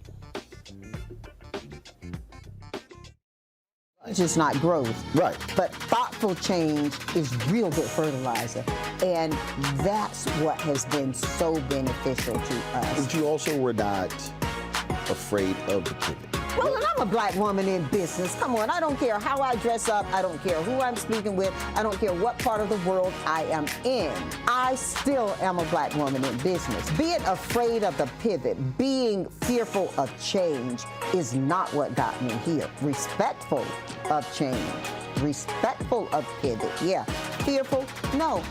Just not growth. Right. But thoughtful change is real good fertilizer. And that's what has been so beneficial to us. But you also were not afraid of the pivot. Well, and I'm a black woman in business. Come on, I don't care how I dress up. I don't care who I'm speaking with. I don't care what part of the world I am in. I still am a black woman in business. Being afraid of the pivot, being fearful of change is not what got me here. Respectful of change. Respectful of pivot, yeah. Fearful? No,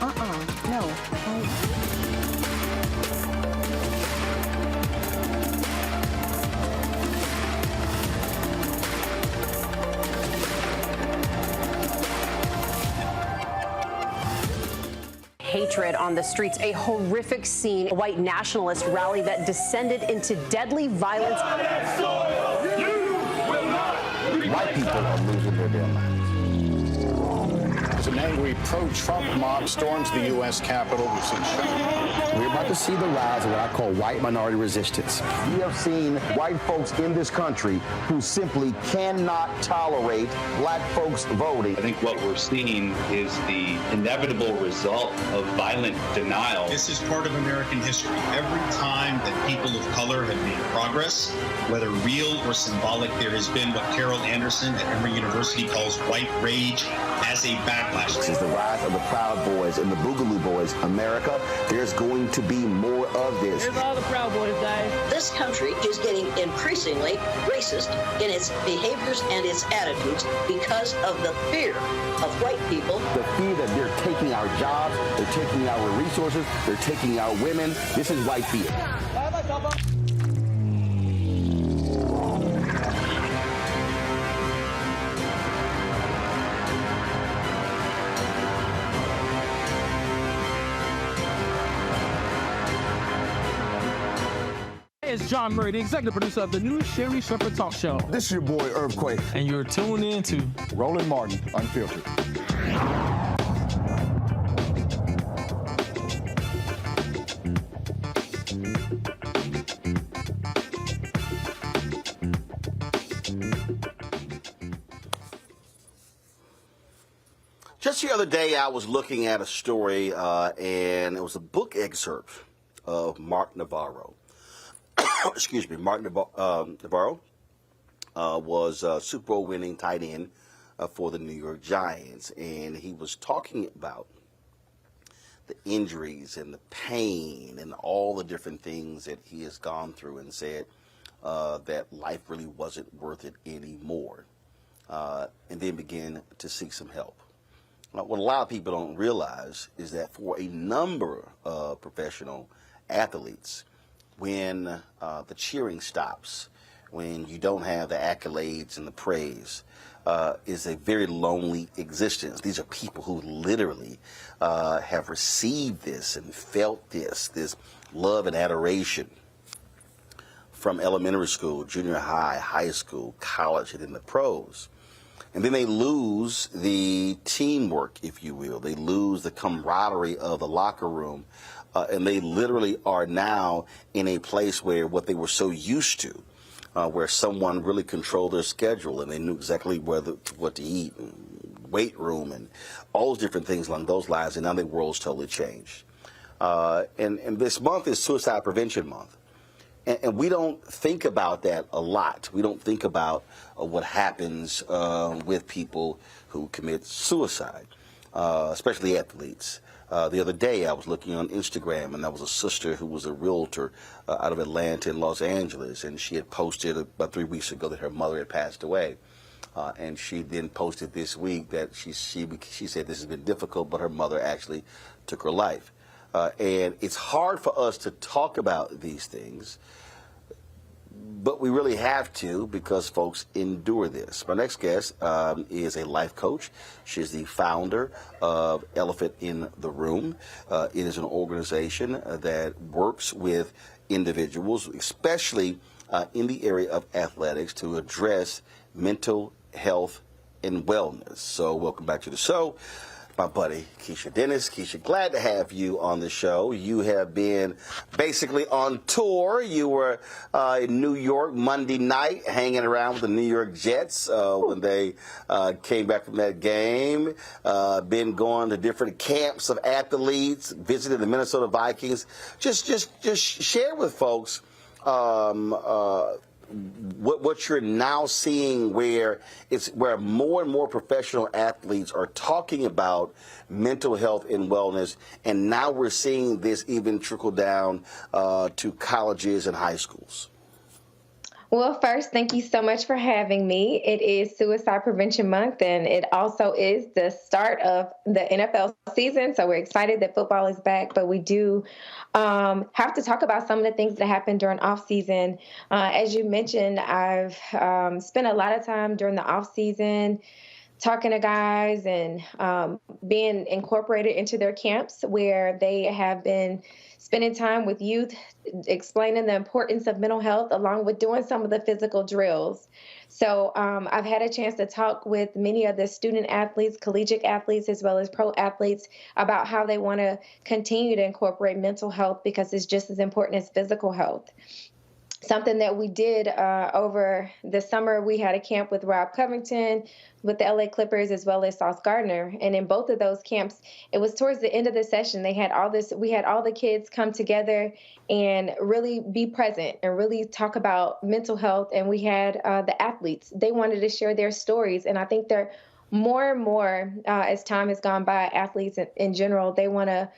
no. Hatred on the streets, a horrific scene, a white nationalist rally that descended into deadly violence. White people are losing their damn minds. As an angry pro-Trump mob storms the U.S. Capitol, we've seen shooting. We're about to see the rise of what I call white minority resistance. We have seen white folks in this country who simply cannot tolerate black folks voting. I think what we're seeing is the inevitable result of violent denial. This is part of American history. Every time that people of color have made progress, whether real or symbolic, there has been what Carol Anderson at Emory University calls white rage as a backlash. This is the rise of the Proud Boys and the Boogaloo Boys. America, there's going to be more of this. Here's all the Proud Boys, Dave. This country is getting increasingly racist in its behaviors and its attitudes because of the fear of white people. The fear that they're taking our jobs, they're taking our resources, they're taking our women. This is white fear. It's John Murray, the executive producer of the new Sherry Shepherd Talk Show. This is your boy, Earthquake. And you're tuned in to Roland Martin, Unfiltered. Just the other day, I was looking at a story, and it was a book excerpt of Mark Navarro. Excuse me, Mark Navarro was a Super Bowl winning tight end for the New York Giants, and he was talking about the injuries and the pain and all the different things that he has gone through, and said that life really wasn't worth it anymore, and then began to seek some help. What a lot of people don't realize is that for a number of professional athletes, when the cheering stops, when you don't have the accolades and the praise, is a very lonely existence. These are people who literally have received this and felt this love and adoration from elementary school, junior high, high school, college, and in the pros. And then they lose the teamwork, if you will. They lose the camaraderie of the locker room. And they literally are now in a place where what they were so used to, where someone really controlled their schedule and they knew exactly what to eat, and weight room, and all those different things along those lines, and now their world's totally changed. And this month is Suicide Prevention Month. And we don't think about that a lot. We don't think about what happens with people who commit suicide, especially athletes. The other day, I was looking on Instagram, and there was a sister who was a realtor out of Atlanta and Los Angeles, and she had posted about 3 weeks ago that her mother had passed away. And she then posted this week that she said this has been difficult, but her mother actually took her life. And it's hard for us to talk about these things, but we really have to, because folks endure this. My next guest is a life coach. She's the founder of Elephant in the Room. It is an organization that works with individuals, especially in the area of athletics, to address mental health and wellness. So welcome back to the show, my buddy Keisha Dennis. Keisha, glad to have you on the show. You have been basically on tour. You were in New York Monday night hanging around with the New York Jets when they came back from that game. Been going to different camps of athletes, visited the Minnesota Vikings. Just share with folks what you're now seeing, where more and more professional athletes are talking about mental health and wellness, and now we're seeing this even trickle down to colleges and high schools. Well, first, thank you so much for having me. It is Suicide Prevention Month, and it also is the start of the NFL season. So we're excited that football is back, but we do have to talk about some of the things that happened during off season. As you mentioned, I've spent a lot of time during the off season talking to guys and being incorporated into their camps where they have been spending time with youth, explaining the importance of mental health along with doing some of the physical drills. So I've had a chance to talk with many of the student athletes, collegiate athletes, as well as pro athletes about how they want to continue to incorporate mental health because it's just as important as physical health. Something that we did over the summer, we had a camp with Rob Covington, with the LA Clippers, as well as Sauce Gardner. And in both of those camps, it was towards the end of the session. We had all the kids come together and really be present and really talk about mental health. And we had the athletes. They wanted to share their stories. And I think they're more and more, as time has gone by, athletes in general, they want to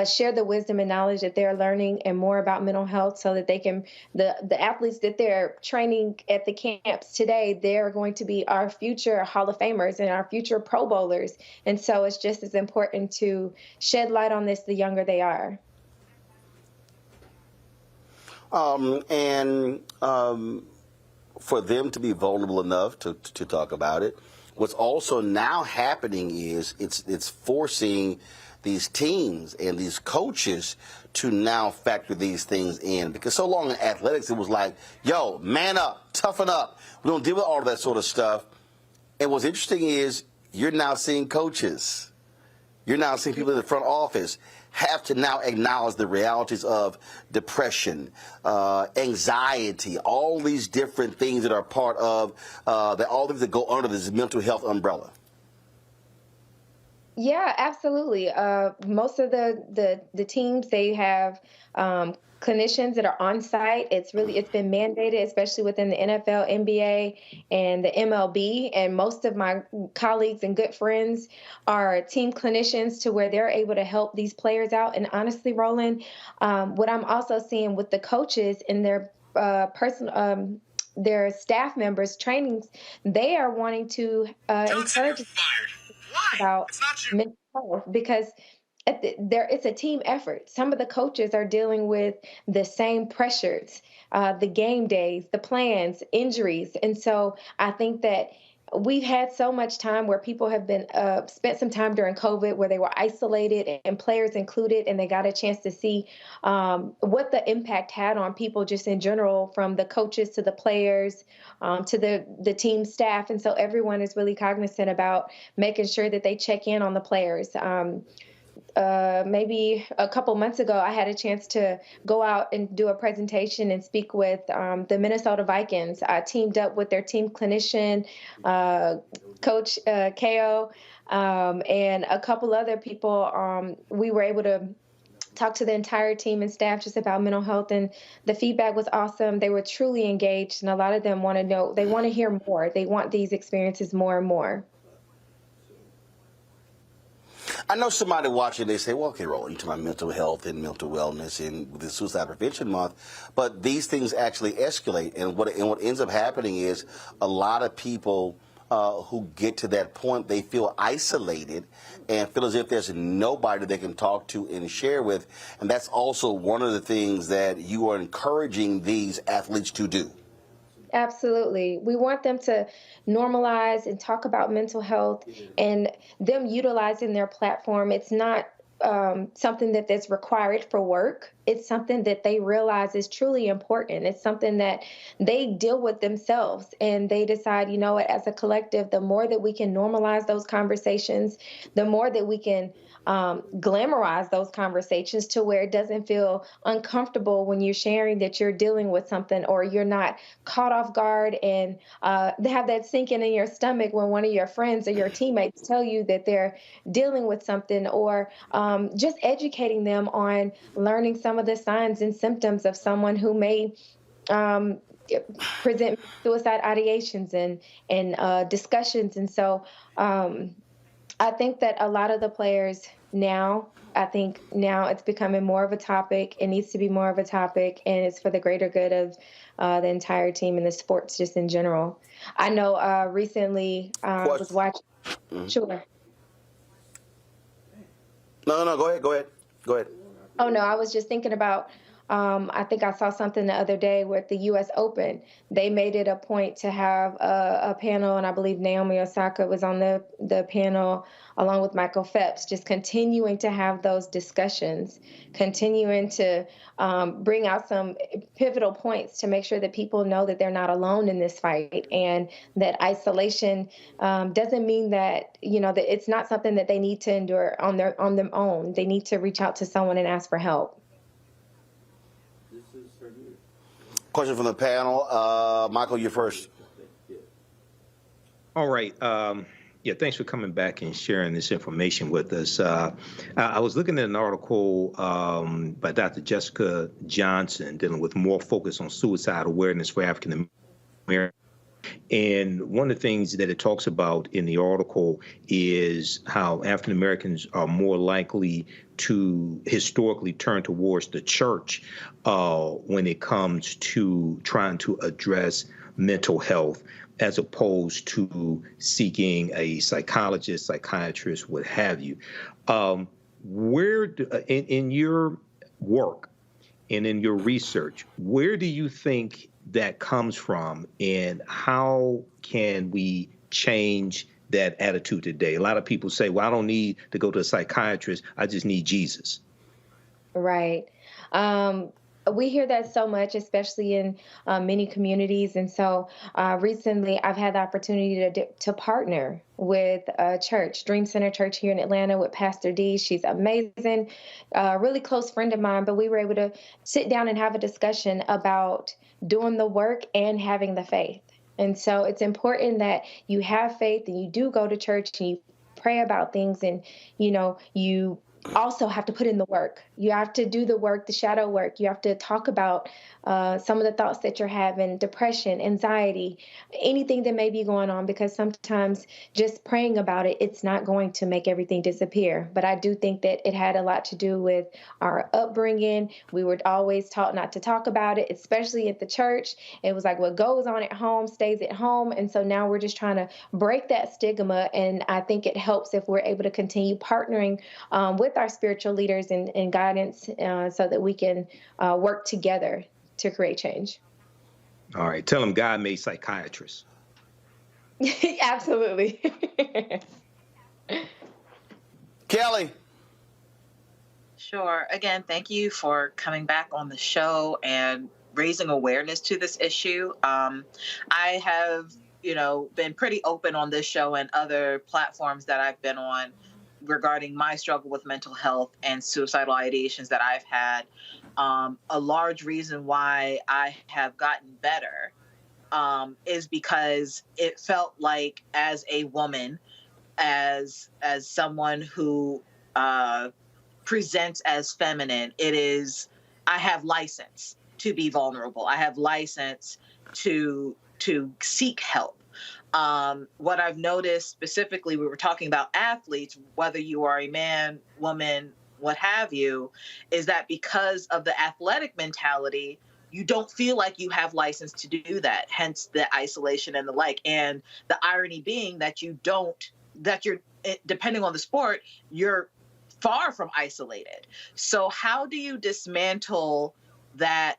share the wisdom and knowledge that they're learning and more about mental health so that they can, the athletes that they're training at the camps today, they're going to be our future Hall of Famers and our future Pro Bowlers. And so it's just as important to shed light on this the younger they are. For them to be vulnerable enough to talk about it, what's also now happening is it's forcing these teams and these coaches to now factor these things in. Because so long in athletics, it was like, yo, man up, toughen up. We don't deal with all of that sort of stuff. And what's interesting is you're now seeing coaches, you're now seeing people in the front office have to now acknowledge the realities of depression, anxiety, all these different things that are part of, all things that go under this mental health umbrella. Yeah, absolutely. Most of the teams, they have clinicians that are on site. It's been mandated, especially within the NFL, NBA, and the MLB. And most of my colleagues and good friends are team clinicians to where they're able to help these players out. And honestly, Roland, what I'm also seeing with the coaches and their their staff members trainings, they are wanting to encourage about mental health because it's a team effort. Some of the coaches are dealing with the same pressures, the game days, the plans, injuries. And so I think that we've had so much time where people have been spent some time during COVID where they were isolated and players included, and they got a chance to see what the impact had on people just in general, from the coaches to the players to the team staff. And so everyone is really cognizant about making sure that they check in on the players. Maybe a couple months ago, I had a chance to go out and do a presentation and speak with the Minnesota Vikings. I teamed up with their team clinician, Coach Ko, and a couple other people. We were able to talk to the entire team and staff just about mental health, and the feedback was awesome. They were truly engaged, and a lot of them want to know, they want to hear more. They want these experiences more and more. I know somebody watching, they say, well, okay, Roland, you're talking about mental health and mental wellness and the Suicide Prevention Month, but these things actually escalate. And what ends up happening is a lot of people who get to that point, they feel isolated and feel as if there's nobody they can talk to and share with. And that's also one of the things that you are encouraging these athletes to do. Absolutely. We want them to normalize and talk about mental health and them utilizing their platform. It's not something that's required for work. It's something that they realize is truly important. It's something that they deal with themselves, and they decide, you know what, as a collective, the more that we can normalize those conversations, the more that we can glamorize those conversations to where it doesn't feel uncomfortable when you're sharing that you're dealing with something, or you're not caught off guard and they have that sinking in your stomach when one of your friends or your teammates tell you that they're dealing with something, or just educating them on learning some of the signs and symptoms of someone who may present suicide ideations and discussions. And so I think that a lot of the players now, it's becoming more of a topic. It needs to be more of a topic, and it's for the greater good of the entire team and the sports just in general. I know recently I was watching. Mm-hmm. Sure. No, go ahead. Oh, no, I was just thinking about I think I saw something the other day with the U.S. Open. They made it a point to have a panel, and I believe Naomi Osaka was on the panel along with Michael Phelps, just continuing to have those discussions, continuing to bring out some pivotal points to make sure that people know that they're not alone in this fight, and that isolation doesn't mean that, that it's not something that they need to endure on their own. They need to reach out to someone and ask for help. Question from the panel. Michael, you're first. All right. Yeah, thanks for coming back and sharing this information with us. I was looking at an article by Dr. Jessica Johnson dealing with more focus on suicide awareness for African Americans. And one of the things that it talks about in the article is how African Americans are more likely to historically turn towards the church when it comes to trying to address mental health, as opposed to seeking a psychologist, psychiatrist, what have you. In your work and in your research, where do you think that comes from, and how can we change that attitude today? A lot of people say, well, I don't need to go to a psychiatrist, I just need Jesus. Right. We hear that so much, especially in many communities. And so recently I've had the opportunity to partner with a church, Dream Center Church here in Atlanta, with Pastor D. She's amazing, a really close friend of mine, but we were able to sit down and have a discussion about doing the work and having the faith. And so it's important that you have faith and you do go to church and you pray about things, and, you also have to put in the work. You have to do the work, the shadow work. You have to talk about some of the thoughts that you're having, depression, anxiety, anything that may be going on, because sometimes just praying about it, it's not going to make everything disappear. But I do think that it had a lot to do with our upbringing. We were always taught not to talk about it, especially at the church. It was like what goes on at home stays at home. And so now we're just trying to break that stigma. And I think it helps if we're able to continue partnering with our spiritual leaders and guidance so that we can work together to create change. All right. Tell them God made psychiatrists. Absolutely. Kelly. Sure. Again, thank you for coming back on the show and raising awareness to this issue. I have, been pretty open on this show and other platforms that I've been on regarding my struggle with mental health and suicidal ideations that I've had. A large reason why I have gotten better is because it felt like, as a woman, as someone who presents as feminine, I have license to be vulnerable. I have license to seek help. What I've noticed specifically, we were talking about athletes, whether you are a man, woman, what have you, is that because of the athletic mentality, you don't feel like you have license to do that, hence the isolation and the like. And the irony being that you're, depending on the sport, you're far from isolated. So how do you dismantle that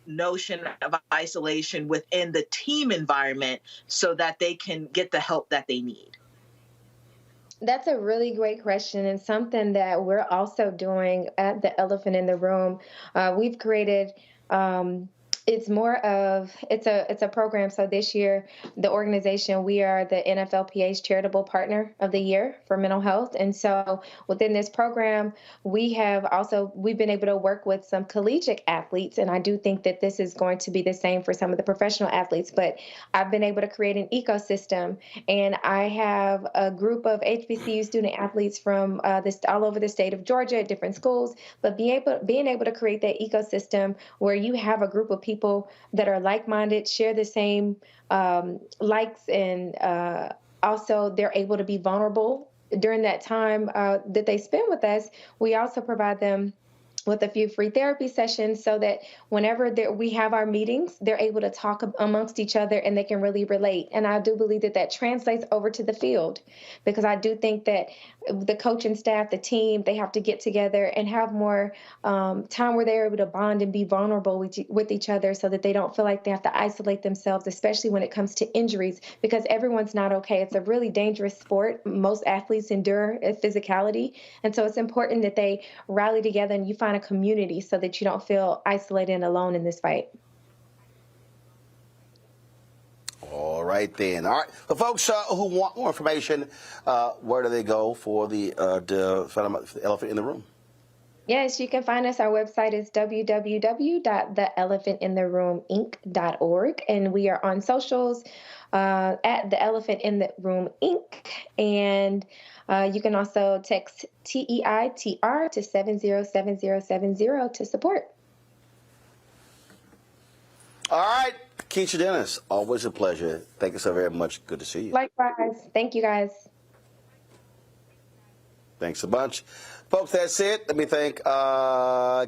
notion of isolation within the team environment so that they can get the help that they need? That's a really great question, and something that we're also doing at the Elephant in the Room. We've created it's a program. So this year, the organization, we are the NFLPA's Charitable Partner of the Year for mental health. And so within this program, we've been able to work with some collegiate athletes. And I do think that this is going to be the same for some of the professional athletes. But I've been able to create an ecosystem. And I have a group of HBCU student athletes from all over the state of Georgia at different schools. But being able to create that ecosystem where you have a group of people that are like-minded, share the same likes, and also they're able to be vulnerable during that time that they spend with us. We also provide them with a few free therapy sessions so that whenever we have our meetings, they're able to talk amongst each other and they can really relate. And I do believe that that translates over to the field, because I do think that the coaching staff, the team, they have to get together and have more time where they're able to bond and be vulnerable with each other so that they don't feel like they have to isolate themselves, especially when it comes to injuries, because everyone's not okay. It's a really dangerous sport. Most athletes endure physicality. And so it's important that they rally together and you find a community so that you don't feel isolated and alone in this fight. All right, then. All right. For folks who want more information, where do they go for the elephant in the room? Yes, you can find us. Our website is www.theelephantintheRoomInc.org, and we are on socials at The Elephant in the Room Inc. And you can also text TEITR to 707070 to support. All right. Keisha Dennis, always a pleasure. Thank you so very much. Good to see you. Likewise. Thank you, guys. Thanks a bunch. Folks, that's it. Let me thank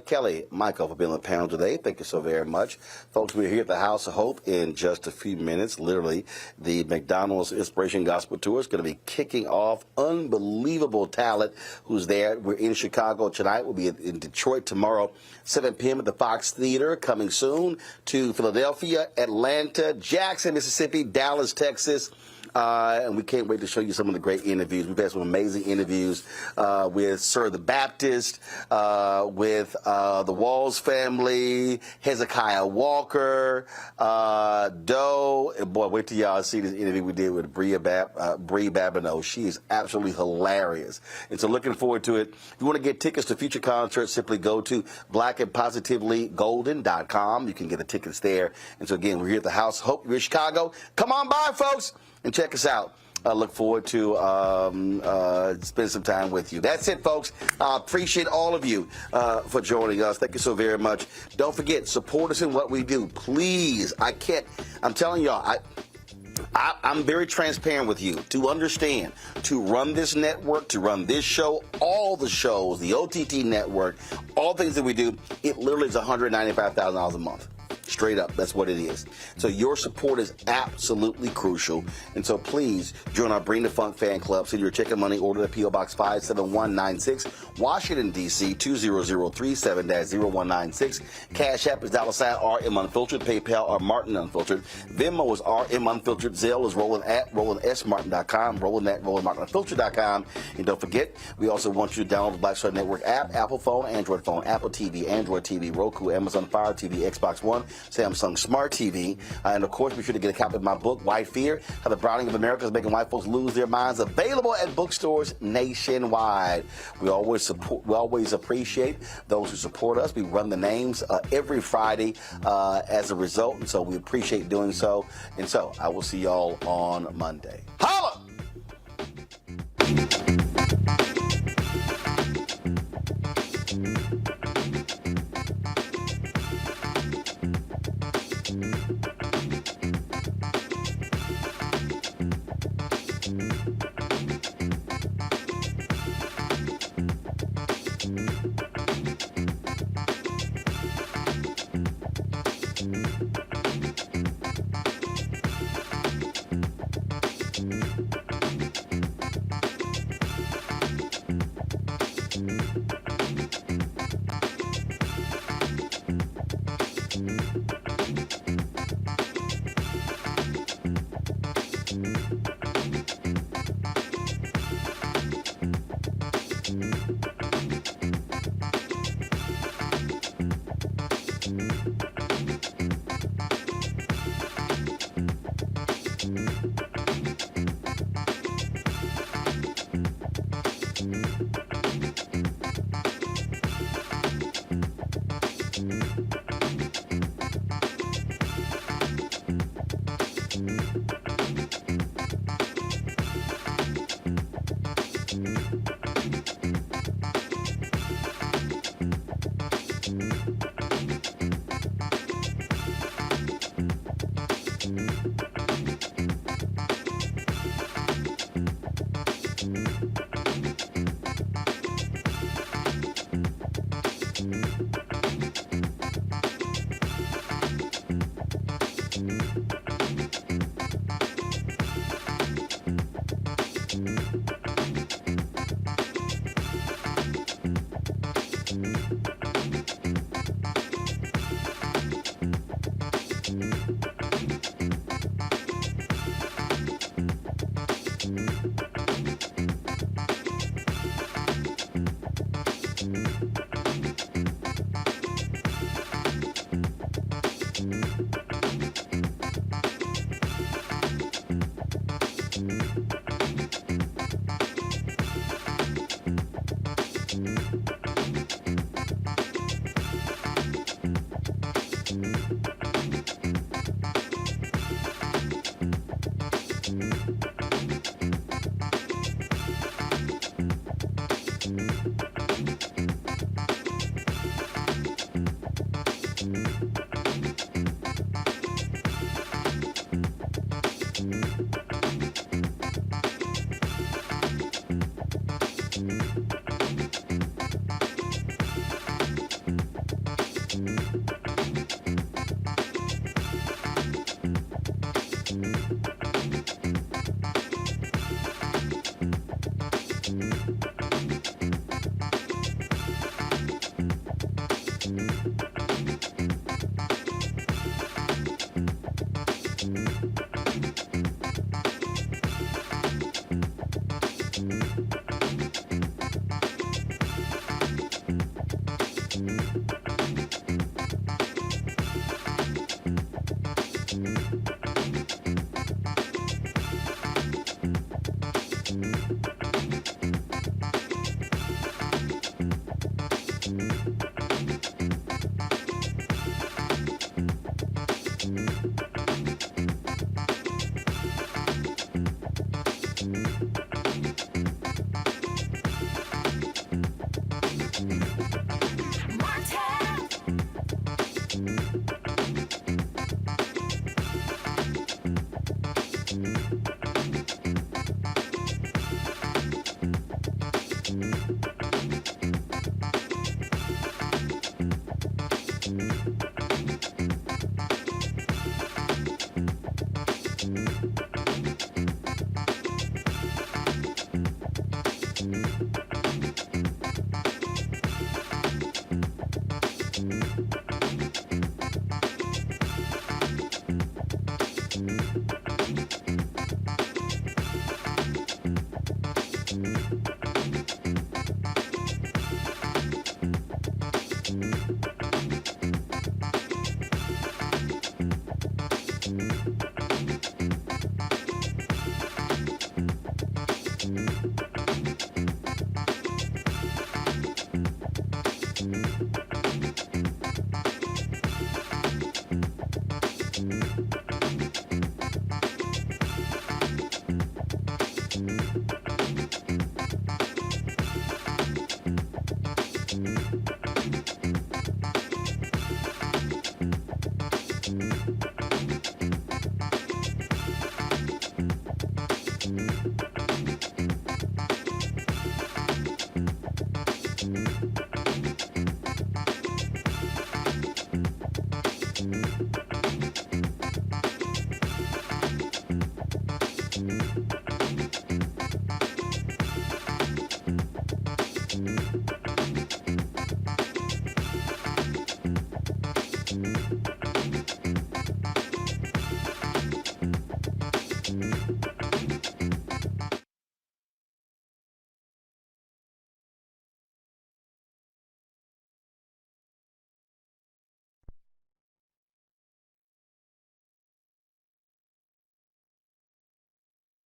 Kelly, Michael, for being on the panel today. Thank you so very much. Folks, we're here at the House of Hope in just a few minutes. Literally, the McDonald's Inspiration Gospel Tour is going to be kicking off. Unbelievable talent who's there. We're in Chicago tonight. We'll be in Detroit tomorrow, 7 p.m. at the Fox Theater. Coming soon to Philadelphia, Atlanta, Jackson, Mississippi, Dallas, Texas. And we can't wait to show you some of the great interviews. We've had some amazing interviews with Sir the Baptist, with the Walls family, Hezekiah Walker, Doe. And boy, wait till y'all see this interview we did with Brie Babineau. She is absolutely hilarious. And so looking forward to it. If you want to get tickets to future concerts, simply go to blackandpositivelygolden.com. You can get the tickets there. And so again, we're here at the House of Hope. We're in Chicago. Come on by, folks, and check us out. I look forward to spend some time with you. That's it, folks. I appreciate all of you for joining us. Thank you so very much. Don't forget, support us in what we do. Please. I'm telling y'all, I'm very transparent with you. To understand, to run this network, to run this show, all the shows, the OTT network, all things that we do, it literally is $195,000 a month. Straight up, that's what it is. So your support is absolutely crucial. And so please join our Bring the Funk fan club. Send your check and money order to P.O. Box 57196, Washington, D.C. 20037-0196. Cash App is $RM Unfiltered. PayPal are Martin Unfiltered. Venmo is RM Unfiltered. Zelle is Roland at RolandSMartin.com. Roland at RolandMartinUnfiltered.com. And don't forget, we also want you to download the Black Star Network app, Apple phone, Android phone, Apple TV, Android TV, Roku, Amazon Fire TV, Xbox One, Samsung Smart TV, and of course, be sure to get a copy of my book, White Fear, How the Browning of America is Making White Folks Lose Their Minds, available at bookstores nationwide. We always appreciate those who support us. We run the names every Friday as a result, and so we appreciate doing so. And so I will see y'all on Monday. Holla!